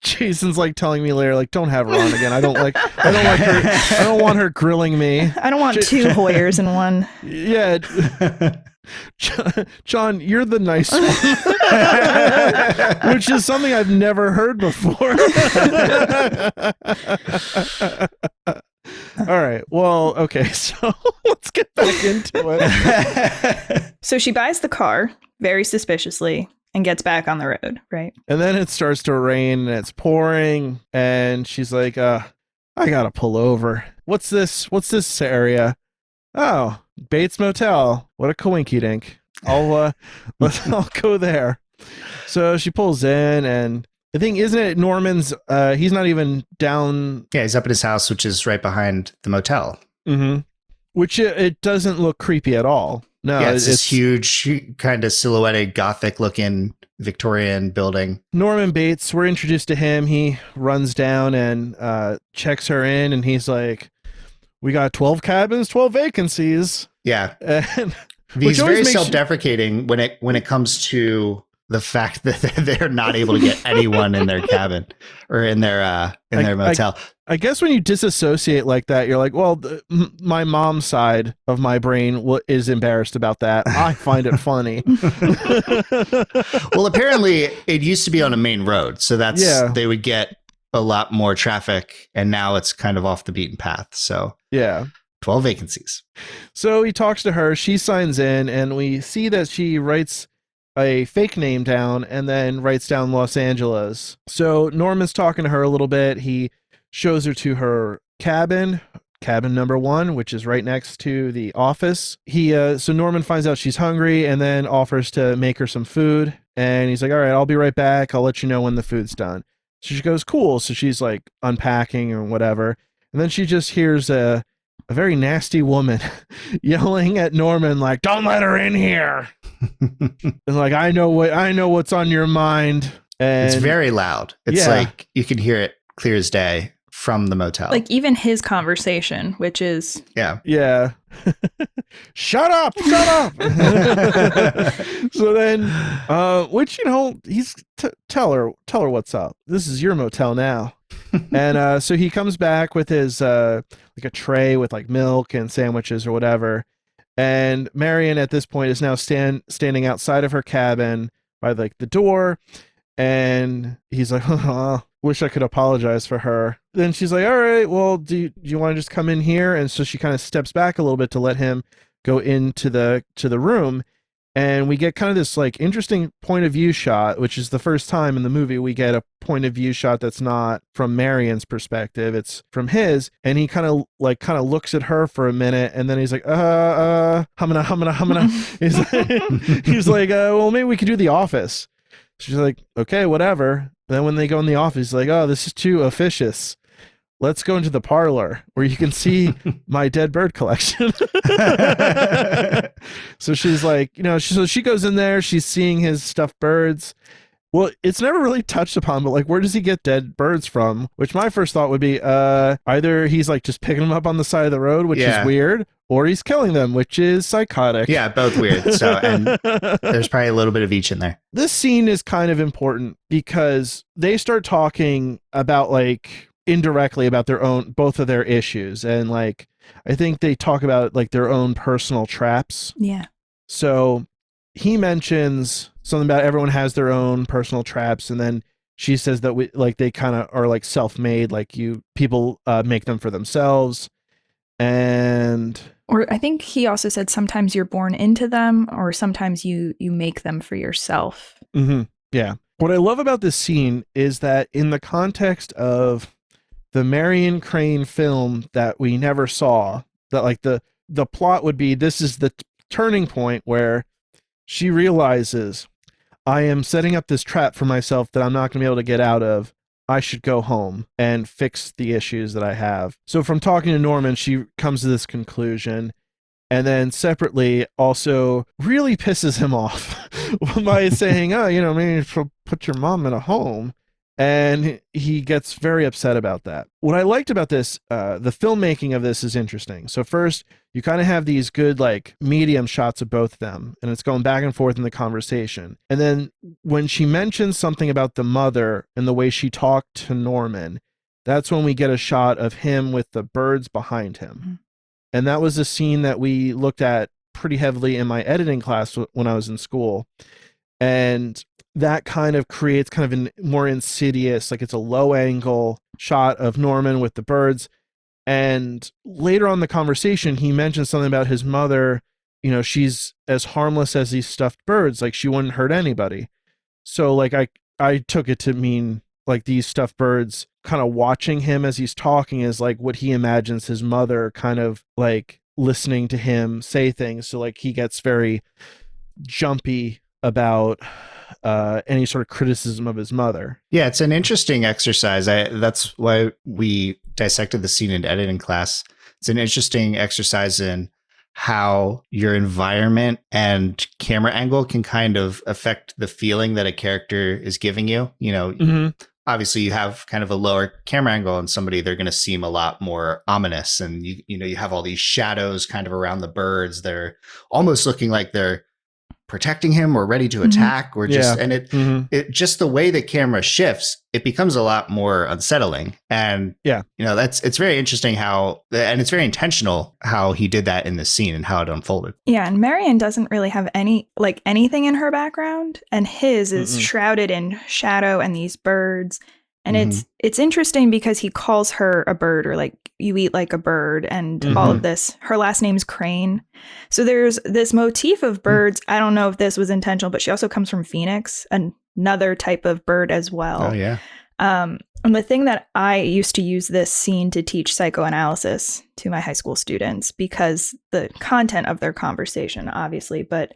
Jason's like telling me later, like, don't have her on again. I don't like her. I don't want her grilling me. I don't want 2 Hoyers in one. Yeah. John, you're the nice one. Which is something I've never heard before. All right. Well, okay. So let's get back into it. So she buys the car very suspiciously and gets back on the road, right? And then it starts to rain and it's pouring. And she's like, I got to pull over. What's this area? Oh, Bates Motel. What a coinky dink. I'll go there. So she pulls in, and I think, isn't it Norman's? He's not even down. Yeah, he's up at his house, which is right behind the motel. Mm-hmm. Which it doesn't look creepy at all. No, yeah, it's this huge, kind of silhouetted, gothic-looking Victorian building. Norman Bates, we're introduced to him. He runs down and checks her in, and he's like, "We got 12 cabins, 12 vacancies." Yeah, and he's very self-deprecating when it comes to the fact that they're not able to get anyone in their cabin or in their motel. I guess when you disassociate like that, you're like, well, my mom's side of my brain is embarrassed about that. I find it funny. Well, apparently it used to be on a main road, so they would get a lot more traffic, and now it's kind of off the beaten path. So yeah, 12 vacancies. So he talks to her. She signs in, and we see that she writes a fake name down and then writes down Los Angeles. So Norman's talking to her a little bit. He shows her to her cabin number 1, which is right next to the office. So Norman finds out she's hungry and then offers to make her some food. And he's like, all right, I'll be right back. I'll let you know when the food's done. So she goes, cool. So she's like unpacking or whatever. And then she just hears a very nasty woman yelling at Norman, like, don't let her in here. And like, I know what's on your mind. And it's very loud. It's like you can hear it clear as day from the motel. Like even his conversation, which is yeah. Shut up. So then, which, he's tell her what's up. This is your motel now. And so he comes back with his like a tray with like milk and sandwiches or whatever. And Marion at this point is now standing outside of her cabin by like the door. And he's like, oh, wish I could apologize for her. Then she's like, all right, well, do you want to just come in here? And so she kind of steps back a little bit to let him go into the room. And we get kind of this like interesting point of view shot, which is the first time in the movie we get a point of view shot that's not from Marion's perspective. It's from his. And he kind of looks at her for a minute, and then he's like, humana. He's like, well, maybe we could do The Office. She's like, okay, whatever. Then when they go in the office, he's like, oh, this is too officious. Let's go into the parlor where you can see my dead bird collection. So she's like, so she goes in there, she's seeing his stuffed birds. Well, it's never really touched upon, but like, where does he get dead birds from? Which my first thought would be, either he's like just picking them up on the side of the road, which is weird, or he's killing them, which is psychotic. Yeah, both weird. So, and there's probably a little bit of each in there. This scene is kind of important because they start talking about like indirectly about both of their issues. And like, I think they talk about like their own personal traps. Yeah. So he mentions something about everyone has their own personal traps. And then she says that they kind of are like self-made, like people make them for themselves. Or I think he also said sometimes you're born into them, or sometimes you make them for yourself. Mm-hmm. Yeah. What I love about this scene is that in the context of the Marion Crane film that we never saw, that like the plot would be, this is the turning point where she realizes, I am setting up this trap for myself that I'm not going to be able to get out of. I should go home and fix the issues that I have. So from talking to Norman, she comes to this conclusion, and then separately also really pisses him off by saying, maybe put your mom in a home. And he gets very upset about that. What I liked about this, the filmmaking of this is interesting. So first, you kind of have these good like medium shots of both of them, and it's going back and forth in the conversation. And then when she mentions something about the mother and the way she talked to Norman, that's when we get a shot of him with the birds behind him. Mm-hmm. And that was a scene that we looked at pretty heavily in my editing class when I was in school. And that kind of creates kind of a more insidious, like it's a low angle shot of Norman with the birds. And later on in the conversation, he mentions something about his mother, she's as harmless as these stuffed birds, like she wouldn't hurt anybody. So like I took it to mean like these stuffed birds kind of watching him as he's talking is like what he imagines his mother kind of like listening to him say things. So like he gets very jumpy about any sort of criticism of his mother. Yeah, it's an interesting exercise. That's why we dissected the scene in editing class. It's an interesting exercise in how your environment and camera angle can kind of affect the feeling that a character is giving you. Mm-hmm. Obviously you have kind of a lower camera angle on somebody, they're going to seem a lot more ominous. And you have all these shadows kind of around the birds. They're almost looking like they're protecting him or ready to attack, or just, and it just the way the camera shifts, it becomes a lot more unsettling. And it's very interesting and it's very intentional how he did that in the scene and how it unfolded. Yeah. And Marion doesn't really have anything in her background, and his is shrouded in shadow and these birds. And it's interesting because he calls her a bird, or like, you eat like a bird, and all of this. Her last name's Crane. So there's this motif of birds. I don't know if this was intentional, but she also comes from Phoenix, another type of bird as well. Oh, yeah. And the thing that I used to use this scene to teach psychoanalysis to my high school students, because the content of their conversation, obviously, but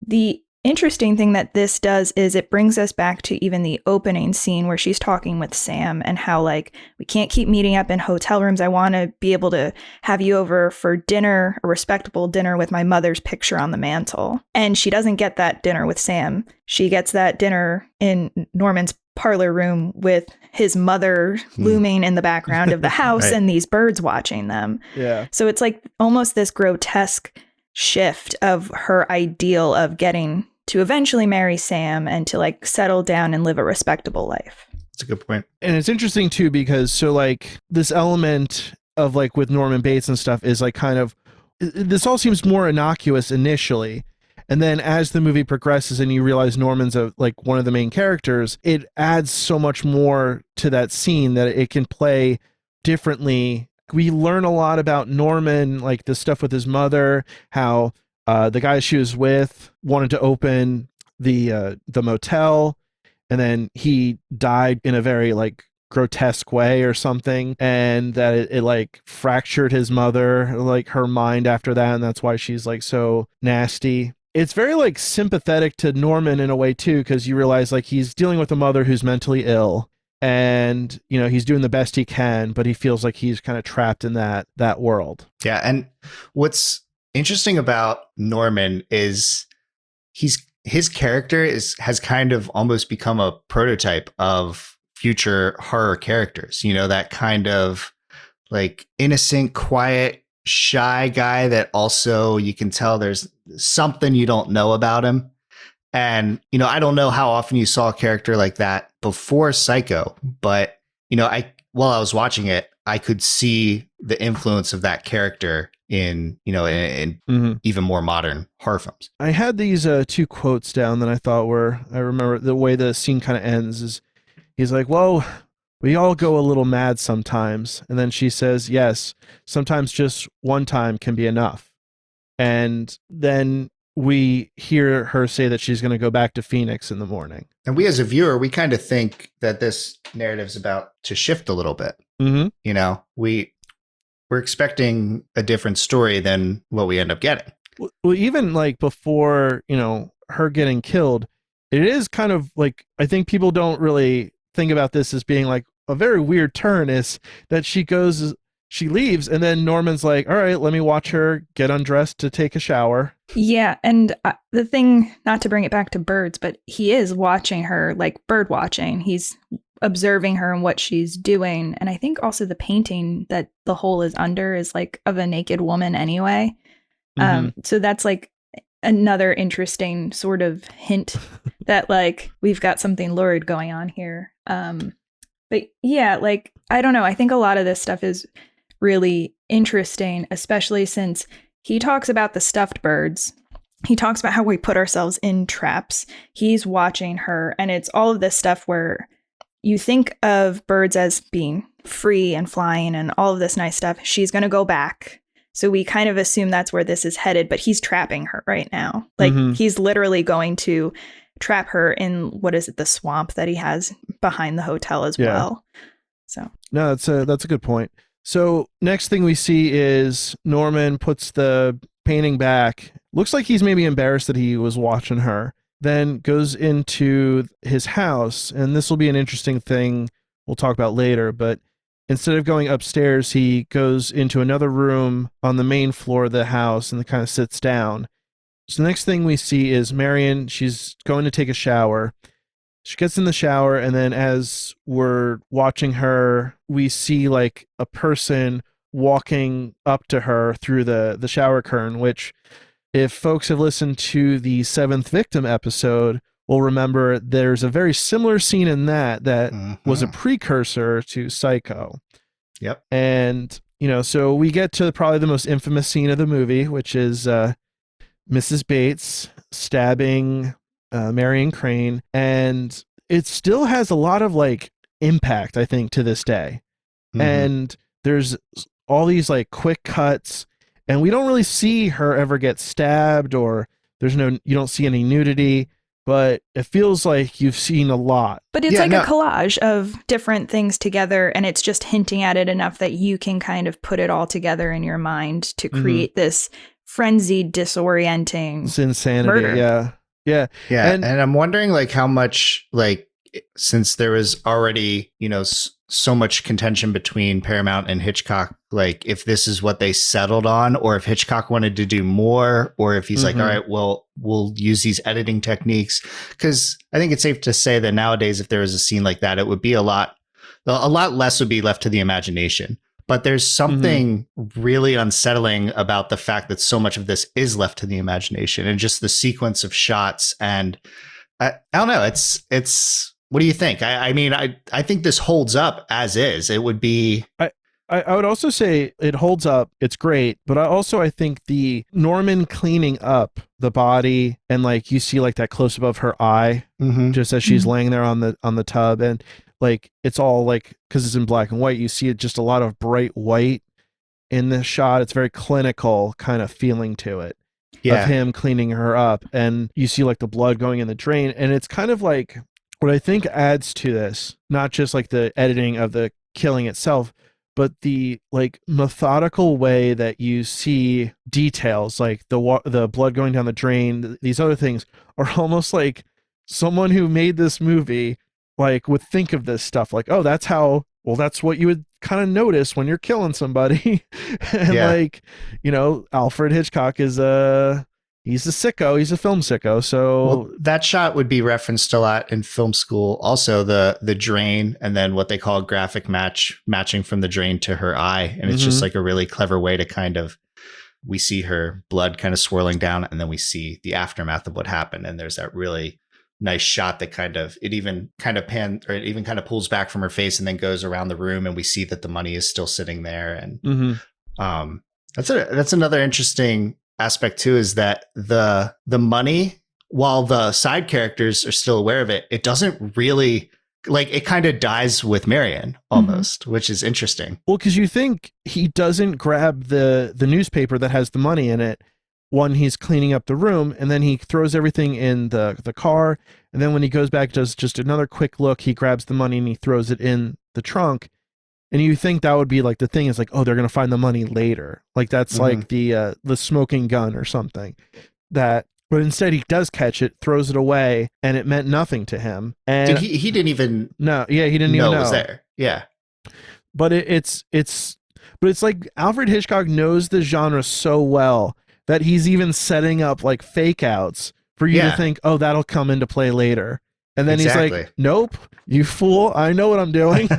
the interesting thing that this does is it brings us back to even the opening scene where she's talking with Sam, and how like, we can't keep meeting up in hotel rooms. I want to be able to have you over for dinner, a respectable dinner with my mother's picture on the mantle. And she doesn't get that dinner with Sam. She gets that dinner in Norman's parlor room with his mother looming in the background of the house right. And these birds watching them. Yeah. So it's like almost this grotesque shift of her ideal of getting to eventually marry Sam and to like settle down and live a respectable life. That's a good point. And it's interesting too, because so like this element of like with Norman Bates and stuff is like kind of, this all seems more innocuous initially. And then as the movie progresses and you realize Norman's like one of the main characters, it adds so much more to that scene that it can play differently. We learn a lot about Norman, like the stuff with his mother, how the guy she was with wanted to open the motel, and then he died in a very like grotesque way or something, and that it like fractured his mother, like her mind after that, and that's why she's like so nasty. It's very like sympathetic to Norman in a way too, because you realize like he's dealing with a mother who's mentally ill, and you know he's doing the best he can, but he feels like he's kind of trapped in that world. Yeah, and what's interesting about Norman is his character has kind of almost become a prototype of future horror characters. You know, that kind of like innocent, quiet, shy guy that also you can tell there's something you don't know about him. And, you know, I don't know how often you saw a character like that before Psycho, but, you know, while I was watching it, I could see the influence of that character in, you know, in even more modern horror films. I had these two quotes down that I thought I remember the way the scene kind of ends is he's like, well, we all go a little mad sometimes. And then she says, yes, sometimes just one time can be enough. And then we hear her say that she's going to go back to Phoenix in the morning. And we as a viewer, we kind of think that this narrative's about to shift a little bit. Mm-hmm. You know, we're expecting a different story than what we end up getting. Well, even like before, you know, her getting killed, it is kind of like, I think people don't really think about this as being like a very weird turn, is that she leaves and then Norman's like, all right, let me watch her get undressed to take a shower. Yeah. And the thing, not to bring it back to birds, but he is watching her like bird watching. He's observing her and what she's doing. And I think also the painting that the hole is under is like of a naked woman anyway. So that's like another interesting sort of hint that like we've got something lurid going on here. But yeah, like, I don't know. I think a lot of this stuff is really interesting, especially since he talks about the stuffed birds. He talks about how we put ourselves in traps. He's watching her, and it's all of this stuff where you think of birds as being free and flying and all of this nice stuff. She's going to go back. So we kind of assume that's where this is headed, but he's trapping her right now. Like he's literally going to trap her in, what is it, the swamp that he has behind the hotel as well. So no, that's a good point. So next thing we see is Norman puts the painting back. Looks like he's maybe embarrassed that he was watching her. Then goes into his house, and this will be an interesting thing we'll talk about later, but instead of going upstairs, he goes into another room on the main floor of the house and kind of sits down. So the next thing we see is Marion. She's going to take a shower. She gets in the shower, and then as we're watching her, we see like a person walking up to her through the shower curtain, which if folks have listened to the 7th Victim episode, will remember there's a very similar scene in that was a precursor to Psycho. Yep. And, you know, so we get to probably the most infamous scene of the movie, which is Mrs. Bates stabbing Marion Crane. And it still has a lot of like impact, I think, to this day. And there's all these like quick cuts, and we don't really see her ever get stabbed, or you don't see any nudity, but it feels like you've seen a lot. But it's a collage of different things together, and it's just hinting at it enough that you can kind of put it all together in your mind to create this frenzied, disorienting it's insanity. Murder. Yeah. And I'm wondering like how much, like, since there was already, you know, so much contention between Paramount and Hitchcock, like if this is what they settled on, or if Hitchcock wanted to do more, or if he's like, all right, well, we'll use these editing techniques. Because I think it's safe to say that nowadays, if there was a scene like that, it would be a lot less would be left to the imagination. But there's something really unsettling about the fact that so much of this is left to the imagination, and just the sequence of shots. And I don't know. It's. What do you think? I mean, I think this holds up as is. It would be. I would also say it holds up. It's great. But I think the Norman cleaning up the body, and like you see like that close up of her eye, just as she's laying there on the tub, and like it's all like, because it's in black and white, you see it just a lot of bright white in this shot. It's very clinical kind of feeling to it. of him cleaning her up, and you see like the blood going in the drain, and it's kind of like what I think adds to this, not just like the editing of the killing itself, but the like methodical way that you see details like the blood going down the drain, these other things are almost like someone who made this movie like would think of this stuff like, oh, that's what you would kind of notice when you're killing somebody. And like, you know, Alfred Hitchcock is he's a sicko. He's a film sicko. So that shot would be referenced a lot in film school. Also the drain, and then what they call graphic matching from the drain to her eye. And it's just like a really clever way to kind of, we see her blood kind of swirling down, and then we see the aftermath of what happened. And there's that really nice shot that it even kind of pulls back from her face and then goes around the room, and we see that the money is still sitting there. And that's another interesting aspect too, is that the money, while the side characters are still aware of it, it doesn't really, like, it kind of dies with Marion almost, which is interesting. Well, because you think he doesn't grab the newspaper that has the money in it when he's cleaning up the room, and then he throws everything in the car, and then when he goes back, does just another quick look, he grabs the money and he throws it in the trunk. And you think that would be like the thing is like, oh, they're going to find the money later. Like that's like the smoking gun or something. But instead he does catch it, throws it away, and it meant nothing to him. And he didn't even he didn't even know it was there. Yeah. But it's like Alfred Hitchcock knows the genre so well that he's even setting up like fake outs for you to think, oh, that'll come into play later. And then he's like, nope, you fool. I know what I'm doing.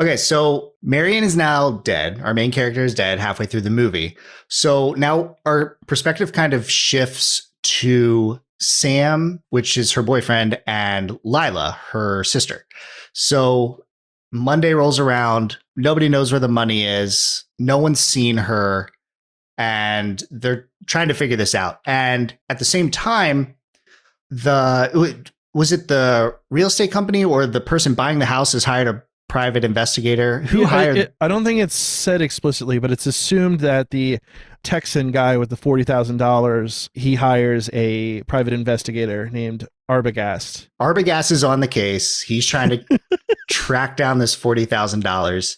Okay, so Marion is now dead. Our main character is dead halfway through the movie. So now our perspective kind of shifts to Sam, which is her boyfriend, and Lila, her sister. So Monday rolls around. Nobody knows where the money is. No one's seen her. And they're trying to figure this out. And at the same time, was it the real estate company or the person buying the house has hired a private investigator? Who hired? I don't think it's said explicitly, but it's assumed that the Texan guy with the $40,000, he hires a private investigator named Arbogast. Arbogast is on the case. He's trying to track down this $40,000.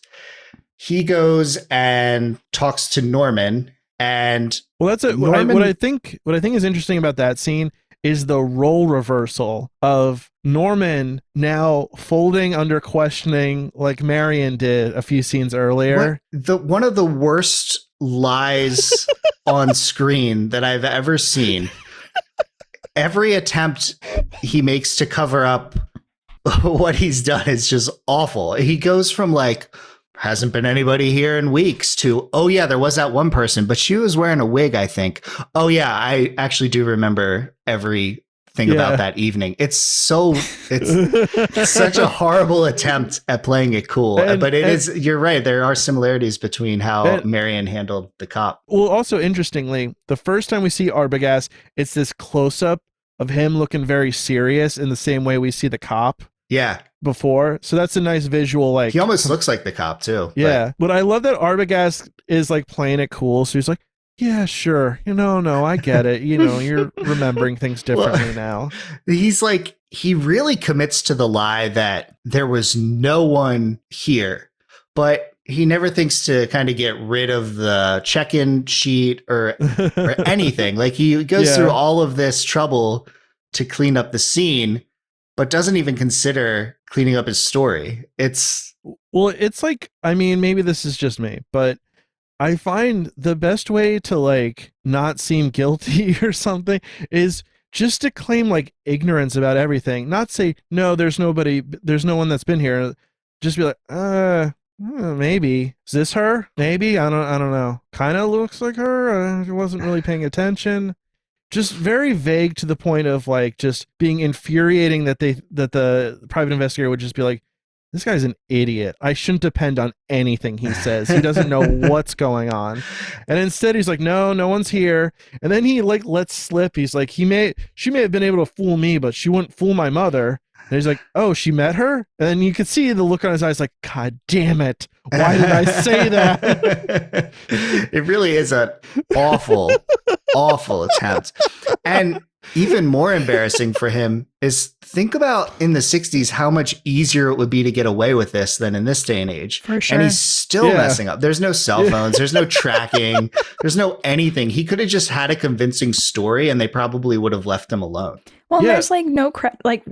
He goes and talks to Norman, and that's it. What I think is interesting about that scene is the role reversal of Norman now folding under questioning like Marion did a few scenes earlier. One of the worst lies on screen that I've ever seen. Every attempt he makes to cover up what he's done is just awful. He goes from like, hasn't been anybody here in weeks, to, oh yeah, there was that one person, but she was wearing a wig, I think. Oh yeah, I actually do remember everything about that evening. It's such a horrible attempt at playing it cool. But you're right, there are similarities between how Marion handled the cop. Well, also interestingly, the first time we see Arbogast, it's this close-up of him looking very serious in the same way we see the cop. Yeah. Before. So that's a nice visual. Like, he almost looks like the cop too. Yeah. But I love that Arbogast is like playing it cool. So he's like, yeah, sure. No, I get it. You're remembering things differently now. He's like, he really commits to the lie that there was no one here, but he never thinks to kind of get rid of the check-in sheet or anything. Like he goes through all of this trouble to clean up the scene, but doesn't even consider cleaning up his story. It's like, I mean, maybe this is just me, but I find the best way to like not seem guilty or something is just to claim like ignorance about everything. Not say, no, there's no one that's been here. Just be like, maybe. Is this her? Maybe. I don't know. Kind of looks like her. I wasn't really paying attention. Just very vague to the point of like just being infuriating that the private investigator would just be like, this guy's an idiot. I shouldn't depend on anything he says. He doesn't know what's going on. And instead he's like, no one's here. And then he like lets slip. He's like, she may have been able to fool me, but she wouldn't fool my mother. he's like, oh, she met her? And then you could see the look on his eyes like, God damn it. Why did I say that? It really is an awful, awful attempt. And even more embarrassing for him is think about in the 60s how much easier it would be to get away with this than in this day and age. For sure. And he's still messing up. There's no cell phones. There's no tracking. There's no anything. He could have just had a convincing story and they probably would have left him alone. Well, there's like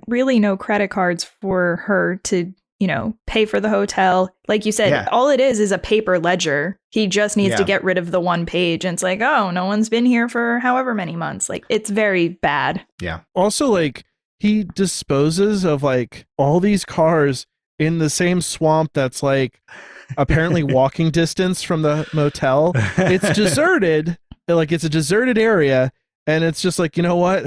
really no credit cards for her to, pay for the hotel. Like you said, all it is a paper ledger. He just needs to get rid of the one page. And it's like, oh, no one's been here for however many months. Like, it's very bad. Yeah. Also, like, he disposes of like all these cars in the same swamp that's like apparently walking distance from the motel. It's deserted. Like, it's a deserted area. And it's just like, you know what?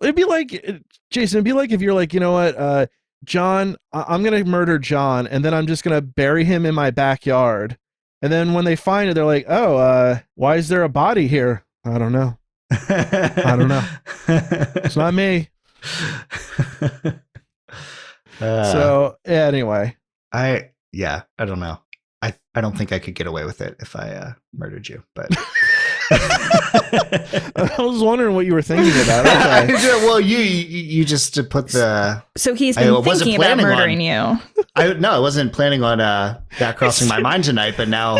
It'd be like, Jason, it'd be like if you're like, you know what, John, I'm going to murder John, and then I'm just going to bury him in my backyard. And then when they find it, they're like, oh, why is there a body here? I don't know. It's not me. So anyway. I don't know. I don't think I could get away with it if I murdered you, but... I was wondering what you were thinking about. Okay. Well, you just to put the. So he's been thinking about murdering you. I wasn't planning on that crossing my mind tonight, but now.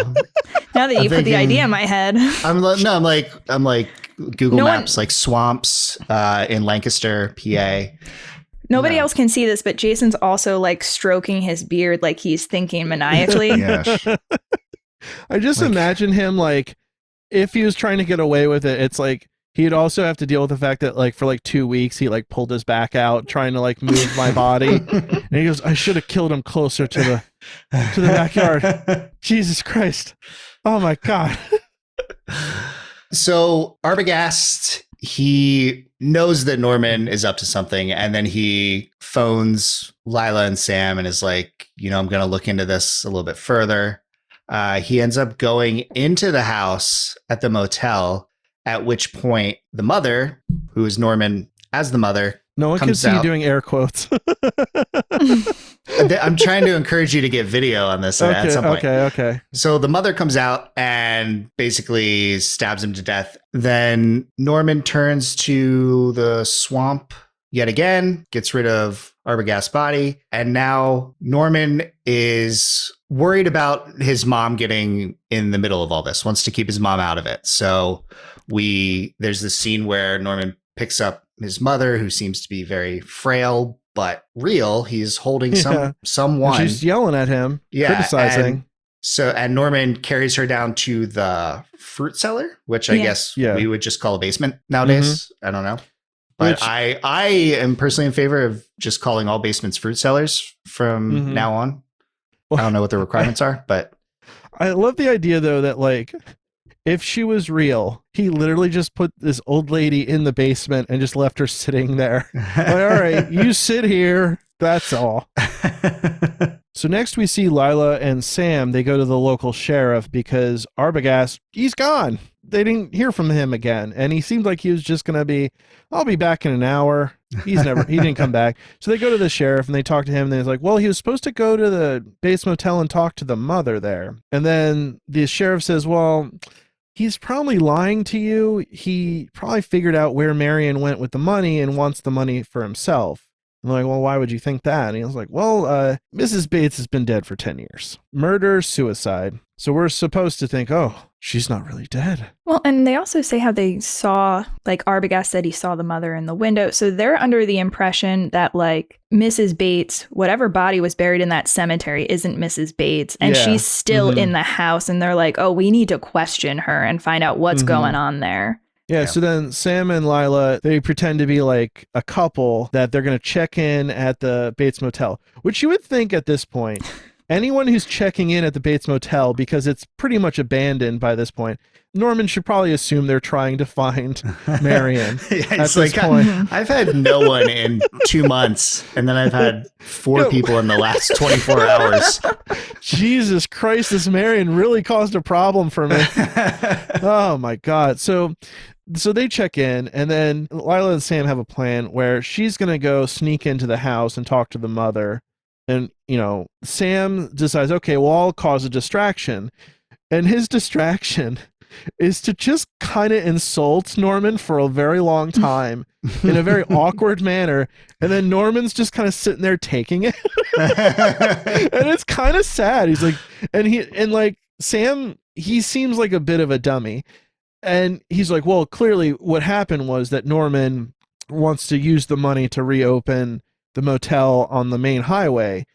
Now that you put the idea in my head, I'm like Google Maps, like swamps in Lancaster, PA. Nobody else can see this, but Jason's also like stroking his beard, like he's thinking maniacally. Yes. I just imagine him like. If he was trying to get away with it, it's like he'd also have to deal with the fact that like for like 2 weeks he like pulled his back out trying to like move my body, and he goes, "I should have killed him closer to the backyard." Jesus Christ! Oh my God! So Arbogast, he knows that Norman is up to something, and then he phones Lila and Sam and is like, I'm going to look into this a little bit further. He ends up going into the house at the motel, at which point the mother, who is Norman as the mother, no one can see you doing air quotes. I'm trying to encourage you to get video on this at some point. Okay. So the mother comes out and basically stabs him to death. Then Norman turns to the swamp yet again, gets rid of Arbogast's body, and now Norman is worried about his mom getting in the middle of all this, wants to keep his mom out of it. So there's this scene where Norman picks up his mother, who seems to be very frail but real. He's holding someone. And she's yelling at him, criticizing. And Norman carries her down to the fruit cellar, which I guess we would just call a basement nowadays. I don't know. But I am personally in favor of just calling all basements fruit cellars from now on. I don't know what the requirements are, but I love the idea though that like if she was real, he literally just put this old lady in the basement and just left her sitting there. Like, all right, you sit here. That's all. So next we see Lila and Sam. They go to the local sheriff because Arbogast, he's gone. They didn't hear from him again. And he seemed like he was just going to be, I'll be back in an hour. He didn't come back. So they go to the sheriff and they talk to him. And he's like, well, he was supposed to go to the Bates Motel and talk to the mother there. And then the sheriff says, well, he's probably lying to you. He probably figured out where Marion went with the money and wants the money for himself. I'm like, well, why would you think that? And he was like, well, Mrs. Bates has been dead for 10 years. Murder, suicide. So we're supposed to think, oh, she's not really dead. Well, and they also say how they saw, like Arbogast said he saw the mother in the window. So they're under the impression that like Mrs. Bates, whatever body was buried in that cemetery isn't Mrs. Bates. And she's still in the house. And they're like, oh, we need to question her and find out what's going on there. Yeah, so then Sam and Lila, they pretend to be like a couple that they're going to check in at the Bates Motel, which you would think at this point, anyone who's checking in at the Bates Motel, because it's pretty much abandoned by this point, Norman should probably assume they're trying to find Marion at this point. I've had no one in 2 months, and then I've had 4 people in the last 24 hours. Jesus Christ, this Marion really caused a problem for me. Oh my God. So so they check in, and then Lila and Sam have a plan where she's going to go sneak into the house and talk to the mother. And, Sam decides, okay, well, I'll cause a distraction. And his distraction is to just kind of insult Norman for a very long time in a very awkward manner. And then Norman's just kind of sitting there taking it. And it's kind of sad. He's like, and Sam, he seems like a bit of a dummy. And he's like, well, clearly what happened was that Norman wants to use the money to reopen the motel on the main highway.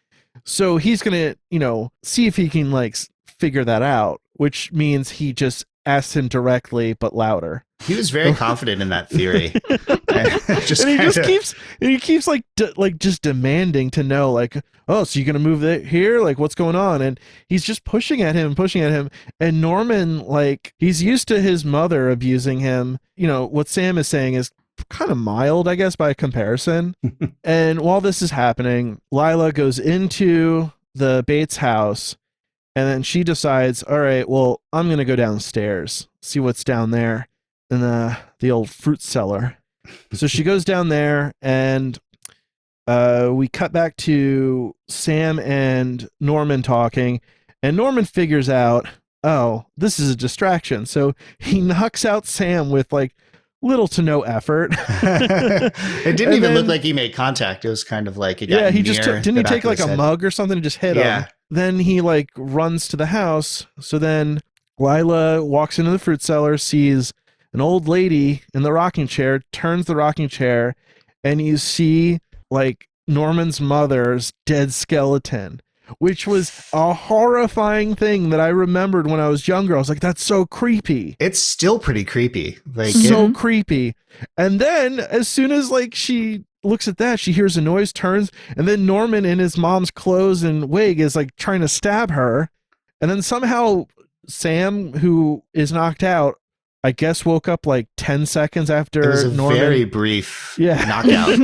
So he's going to, see if he can figure that out, which means he just asks him directly, but louder. He was very confident in that theory. He keeps just demanding to know, oh, so you're going to move it here? What's going on? And he's just pushing at him. And Norman, he's used to his mother abusing him. What Sam is saying is kind of mild, I guess, by comparison. And while this is happening, Lila goes into the Bates house, and then she decides, all right, well, I'm going to go downstairs, see what's down there in the old fruit cellar. So she goes down there, and we cut back to Sam and Norman talking, and Norman figures out, oh, this is a distraction. So he knocks out Sam with little to no effort. It didn't even look like he made contact. It was kind of like, he just didn't he take a mug or something and just hit him? Then he runs to the house. So then Lila walks into the fruit cellar, sees an old lady in the rocking chair, turns the rocking chair, and you see Norman's mother's dead skeleton, which was a horrifying thing that I remembered when I was younger. I was like, that's so creepy. It's still pretty creepy. Creepy. And then as soon as she looks at that, she hears a noise, turns, and then Norman in his mom's clothes and wig is trying to stab her. And then somehow Sam, who is knocked out, I guess woke up 10 seconds after it was a Norman. Very brief knockout.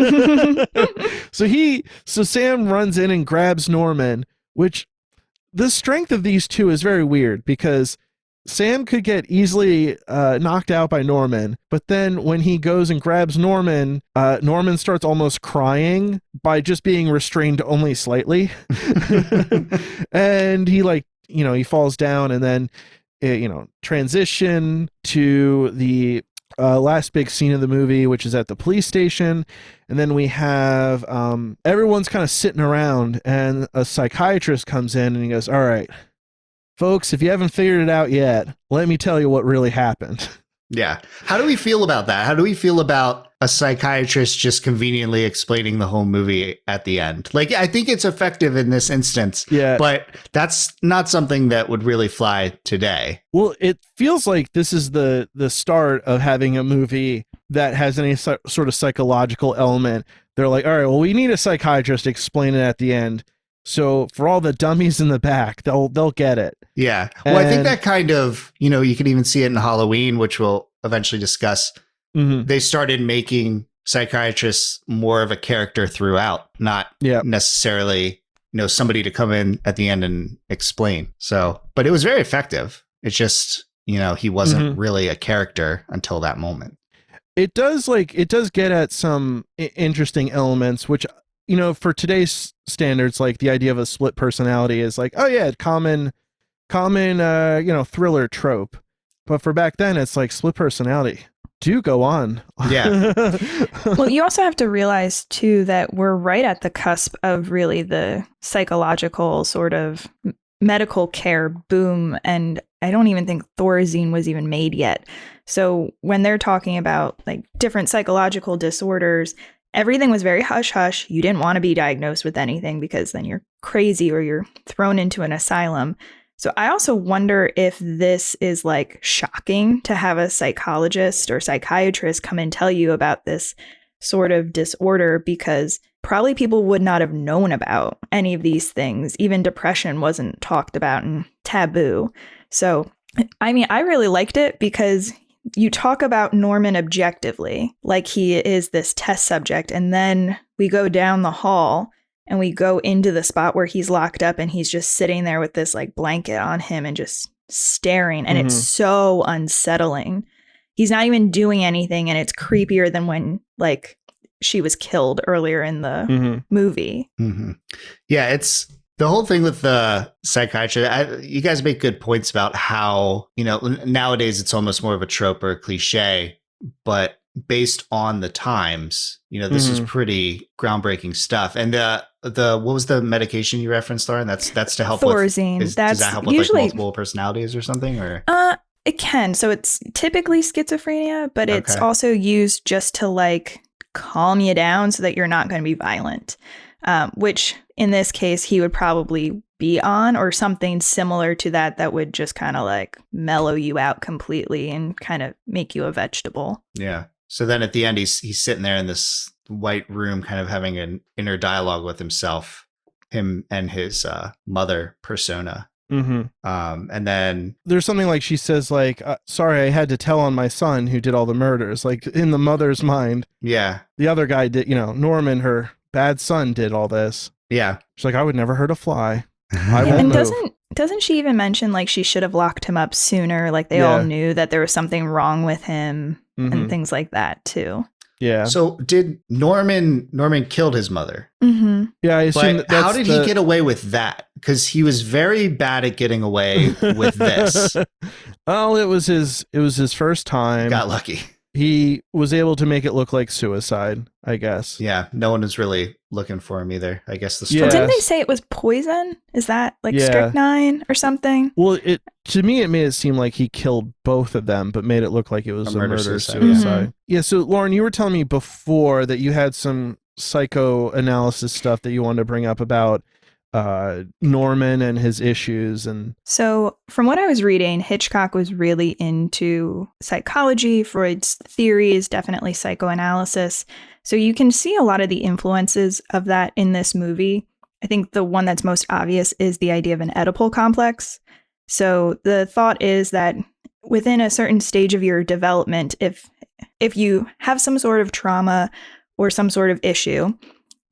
So Sam runs in and grabs Norman, which the strength of these two is very weird because Sam could get easily knocked out by Norman, but then when he goes and grabs Norman, Norman starts almost crying by just being restrained only slightly. And he he falls down, and then transition to the last big scene of the movie, which is at the police station. And then we have everyone's kind of sitting around, and a psychiatrist comes in and he goes, all right, folks, if you haven't figured it out yet, let me tell you what really happened. Yeah. How do we feel about that? How do we feel about a psychiatrist just conveniently explaining the whole movie at the end? I think it's effective in this instance, but that's not something that would really fly today. Well, it feels like this is the start of having a movie that has any sort of psychological element. They're like, all right, well, we need a psychiatrist to explain it at the end. So for all the dummies in the back, they'll get it. Yeah. Well, I think that kind of, you can even see it in Halloween, which we'll eventually discuss. Mm-hmm. They started making psychiatrists more of a character throughout, not necessarily, somebody to come in at the end and explain. So, but it was very effective. It's just, he wasn't really a character until that moment. It does get at some interesting elements, which, for today's standards, the idea of a split personality is common, thriller trope. But for back then, it's split personality. Do go on. Yeah. Well, you also have to realize, too, that we're right at the cusp of really the psychological sort of medical care boom. And I don't even think Thorazine was even made yet. So when they're talking about different psychological disorders, everything was very hush hush. You didn't want to be diagnosed with anything because then you're crazy or you're thrown into an asylum. So I also wonder if this is shocking to have a psychologist or psychiatrist come and tell you about this sort of disorder, because probably people would not have known about any of these things. Even depression wasn't talked about and taboo. So, I mean, I really liked it because you talk about Norman objectively, like he is this test subject. And then we go down the hall and we go into the spot where he's locked up and he's just sitting there with this blanket on him and just staring. And it's so unsettling. he's not even doing anything, and it's creepier than when like she was killed earlier in the movie. Mm-hmm. Yeah, it's the whole thing with the psychiatry. You guys make good points about how, you know, nowadays it's almost more of a trope or a cliche, but based on the times, you know, this is pretty groundbreaking stuff. And the what was the medication you referenced, Lauren? That's to help Thorazine. with does that help with like multiple personalities or something, or it can. So it's typically schizophrenia, but it's also used just to like calm you down so that you're not going to be violent. Which in this case he would probably be on, or something similar to that would just kind of like mellow you out completely and kind of make you a vegetable. Yeah. So then at the end, he's sitting there in this white room, kind of having an inner dialogue with himself, him and his mother persona. And then there's something like she says like, sorry, I had to tell on my son who did all the murders. Like in the mother's mind. Yeah. The other guy did, you know, Norman, her bad son, did all this. Yeah. She's like, I would never hurt a fly. And doesn't she even mention like she should have locked him up sooner? Like they all knew that there was something wrong with him and things like that too. Yeah. So did Norman killed his mother? Yeah, I assume but how did he get away with that? Because he was very bad at getting away with this. Well, it was his first time. Got lucky. He was able to make it look like suicide, I guess. Yeah, no one was really looking for him either. I guess the story. Well, didn't they say it was poison? Is that like strychnine or something? Well, to me, it made it seem like he killed both of them, but made it look like it was a murder-suicide. Yeah, so Lauren, you were telling me before that you had some psychoanalysis stuff that you wanted to bring up about Norman and his issues. And so from what I was reading, Hitchcock was really into psychology, Freud's theories, definitely psychoanalysis. So you can see a lot of the influences of that in this movie. I think the one that's most obvious is the idea of an Oedipal complex. So the thought is that within a certain stage of your development, if you have some sort of trauma or some sort of issue,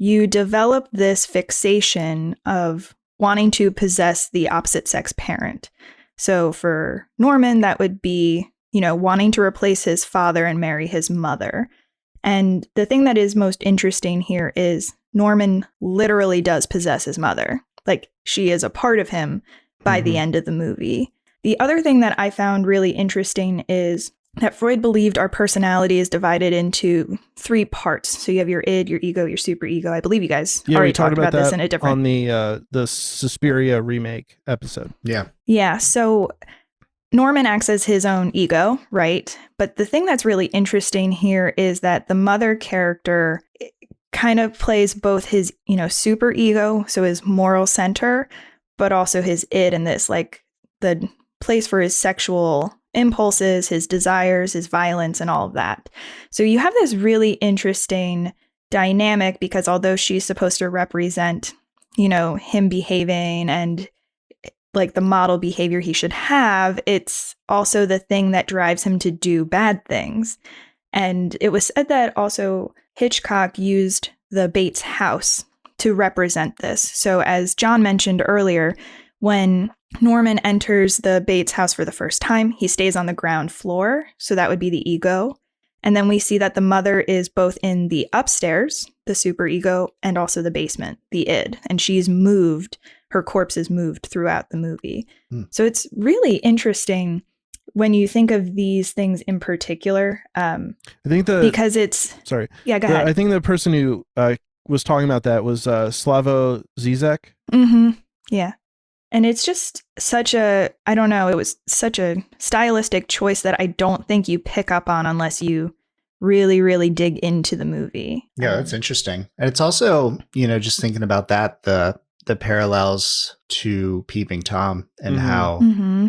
you develop this fixation of wanting to possess the opposite sex parent. So for Norman, that would be, you know, wanting to replace his father and marry his mother. And the thing that is most interesting here is Norman literally does possess his mother. Like she is a part of him by the end of the movie. The other thing that I found really interesting is that Freud believed our personality is divided into 3 parts. So you have your id, your ego, your superego. I believe you guys already talked about this in a different... on the Suspiria remake episode. Yeah. Yeah. So Norman acts as his own ego, right? But the thing that's really interesting here is that the mother character kind of plays both his, you know, superego, so his moral center, but also his id in this, like the place for his sexual impulses, his desires, his violence, and all of that. So you have this really interesting dynamic because although she's supposed to represent, you know, him behaving and like the model behavior he should have, it's also the thing that drives him to do bad things. And it was said that also Hitchcock used the Bates house to represent this. So as John mentioned earlier, when Norman enters the Bates house for the first time, he stays on the ground floor. So that would be the ego. And then we see that the mother is both in the upstairs, the superego, and also the basement, the id. And she's moved, her corpse is moved throughout the movie. So it's really interesting when you think of these things in particular. I think because it's... Sorry. Yeah, go ahead. I think the person who was talking about that was Slavoj Zizek. Yeah. And it's just such a, I don't know, it was such a stylistic choice that I don't think you pick up on unless you really, really dig into the movie. Yeah, that's interesting. And it's also, you know, just thinking about that, the parallels to Peeping Tom and how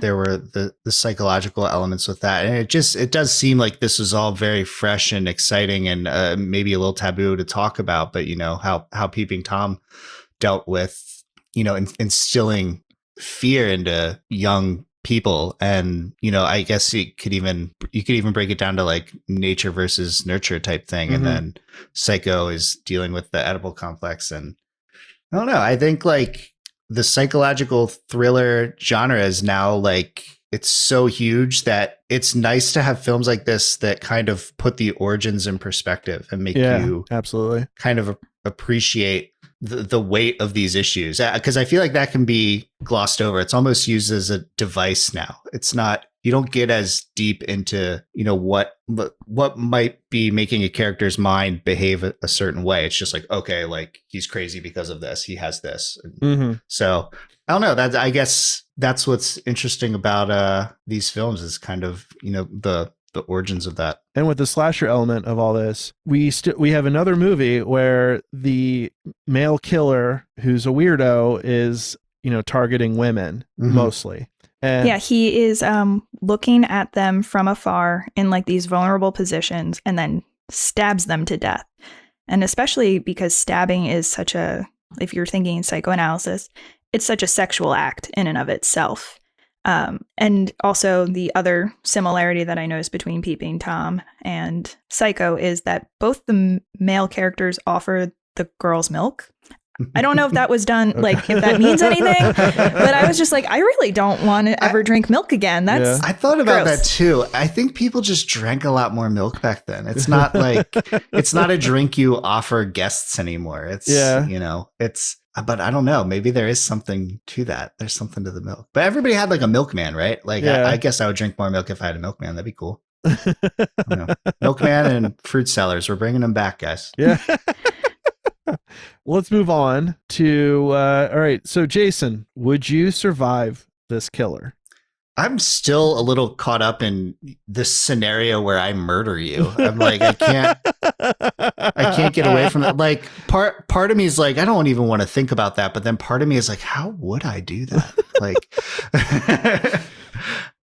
there were the psychological elements with that. And it does seem like this was all very fresh and exciting and maybe a little taboo to talk about, but you know, how Peeping Tom dealt with, you know, instilling fear into young people. And, you know, I guess you could even break it down to like nature versus nurture type thing. And then Psycho is dealing with the Oedipal complex. And I don't know, I think like the psychological thriller genre is now like it's so huge that it's nice to have films like this that kind of put the origins in perspective and make you absolutely kind of appreciate the weight of these issues, because I feel like that can be glossed over. It's almost used as a device now. It's not, you don't get as deep into, what might be making a character's mind behave a certain way. It's just like, okay, like he's crazy because of this. He has this. Mm-hmm. So I don't know. I guess that's what's interesting about these films is kind of, the origins of that. And with the slasher element of all this, we have another movie where the male killer, who's a weirdo, is, targeting women mostly. And yeah, he is looking at them from afar in like these vulnerable positions and then stabs them to death. And especially because stabbing is such a, if you're thinking psychoanalysis, it's such a sexual act in and of itself. And also the other similarity that I noticed between Peeping Tom and Psycho is that both the male characters offer the girls milk. I don't know if that was done, like if that means anything, but I was just like, I really don't want to ever drink milk again. That's I thought about gross. that too. I think people just drank a lot more milk back then. It's not like, it's not a drink you offer guests anymore. It's, but I don't know. Maybe there is something to that. There's something to the milk. But everybody had like a milkman, right? Like, I guess I would drink more milk if I had a milkman. That'd be cool. Milkman and fruit sellers. We're bringing them back, guys. Yeah. Let's move on to, all right. So Jason, would you survive this killer? I'm still a little caught up in this scenario where I murder you. I'm like, I can't get away from it. Like part of me is like, I don't even want to think about that. But then part of me is like, how would I do that? Like,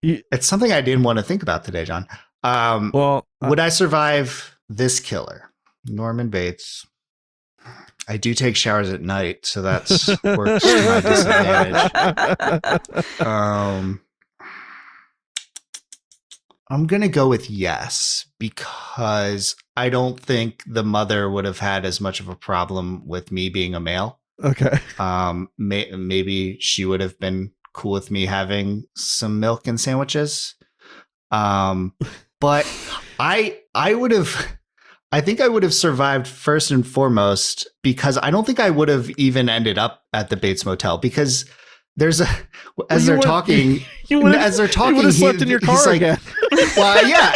it's something I didn't want to think about today, John. Would I survive this killer? Norman Bates. I do take showers at night, so that's works to my disadvantage. I'm going to go with yes, because I don't think the mother would have had as much of a problem with me being a male. Okay. Maybe she would have been cool with me having some milk and sandwiches. But I think I would have survived first and foremost because I don't think I would have even ended up at the Bates Motel, because there's as they're talking, you would have slept in your car again. Well, yeah,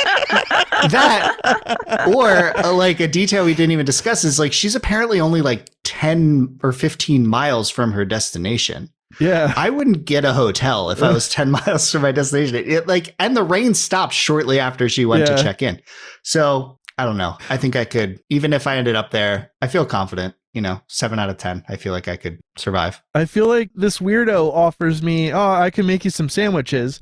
that or like a detail we didn't even discuss is like she's apparently only like 10 or 15 miles from her destination. Yeah, I wouldn't get a hotel if I was 10 miles from my destination. And the rain stopped shortly after she went to check in. So I don't know. I think I could, even if I ended up there, I feel confident, 7 out of 10. I feel like I could survive. I feel like this weirdo offers me, I can make you some sandwiches.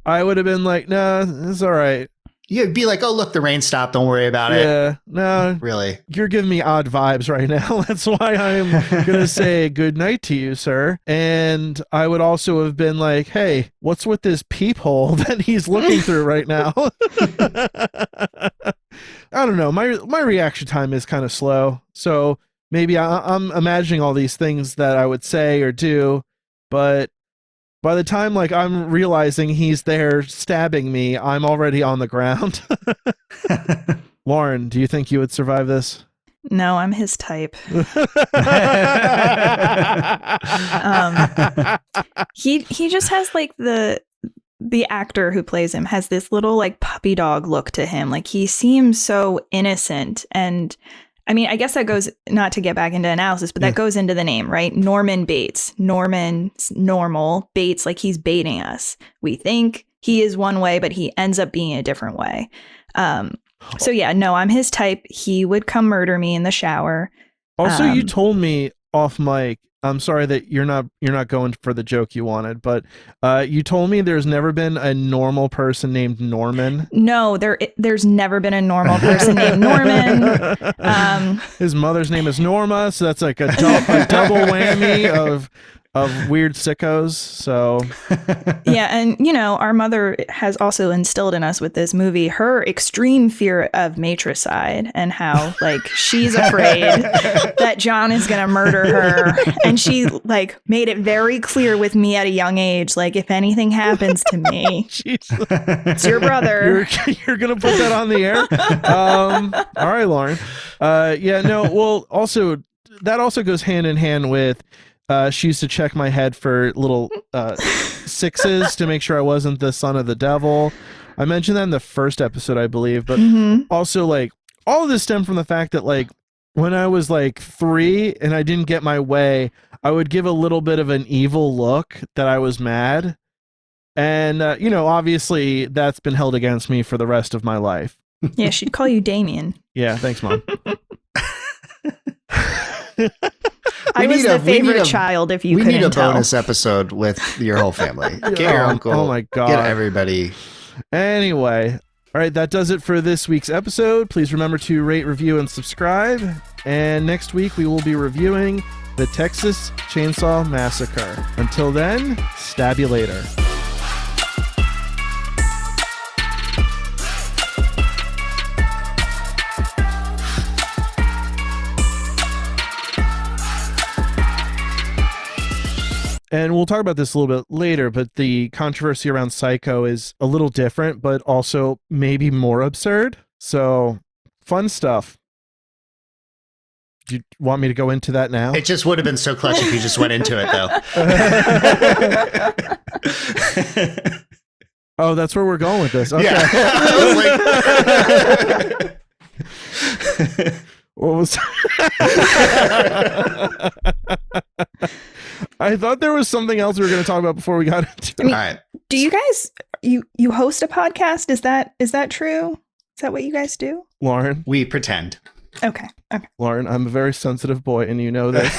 I would have been like, nah, it's all right. You'd be like, oh, look, the rain stopped. Don't worry about it. Yeah, no. Really? You're giving me odd vibes right now. That's why I'm going to say good night to you, sir. And I would also have been like, hey, what's with this peephole that he's looking through right now? I don't know. My reaction time is kind of slow. So maybe I'm imagining all these things that I would say or do, but by the time like I'm realizing he's there stabbing me, I'm already on the ground. Lauren, do you think you would survive this? No, I'm his type. He just has like the actor who plays him has this little like puppy dog look to him. Like he seems so innocent. And I mean, I guess that goes, not to get back into analysis, but that goes into the name, right? Norman Bates. Norman's normal. Bates, like he's baiting us. We think he is one way, but he ends up being a different way. So yeah, no, I'm his type. He would come murder me in the shower. Also, you told me off mic, I'm sorry that you're not going for the joke you wanted, but you told me there's never been a normal person named Norman. No, there's never been a normal person named Norman. His mother's name is Norma, so that's like a double whammy of of weird sickos. So yeah, and our mother has also instilled in us with this movie her extreme fear of matricide and how like she's afraid that John is gonna murder her, and she like made it very clear with me at a young age, like if anything happens to me, it's your brother. You're gonna put that on the air. All right, Lauren. Well, also that also goes hand in hand with she used to check my head for little sixes to make sure I wasn't the son of the devil. I mentioned that in the first episode, I believe, but also like all of this stemmed from the fact that like when I was like 3 and I didn't get my way, I would give a little bit of an evil look that I was mad. And, obviously that's been held against me for the rest of my life. Yeah, she'd call you Damien. Yeah, thanks, Mom. I was the favorite child, if you couldn't tell. We need a bonus episode with your whole family. Get your uncle. Oh, my God. Get everybody. Anyway. All right, that does it for this week's episode. Please remember to rate, review, and subscribe. And next week, we will be reviewing the Texas Chainsaw Massacre. Until then, stab you later. And we'll talk about this a little bit later, but the controversy around Psycho is a little different, but also maybe more absurd. So, fun stuff. Do you want me to go into that now? It just would have been so clutch if you just went into it, though. Oh, that's where we're going with this. Okay. Yeah. I was like... What was I thought there was something else we were going to talk about before we got into it. All right. Do you guys you host a podcast? Is that true? Is that what you guys do? Lauren? We pretend. Okay. Lauren, I'm a very sensitive boy and you know this.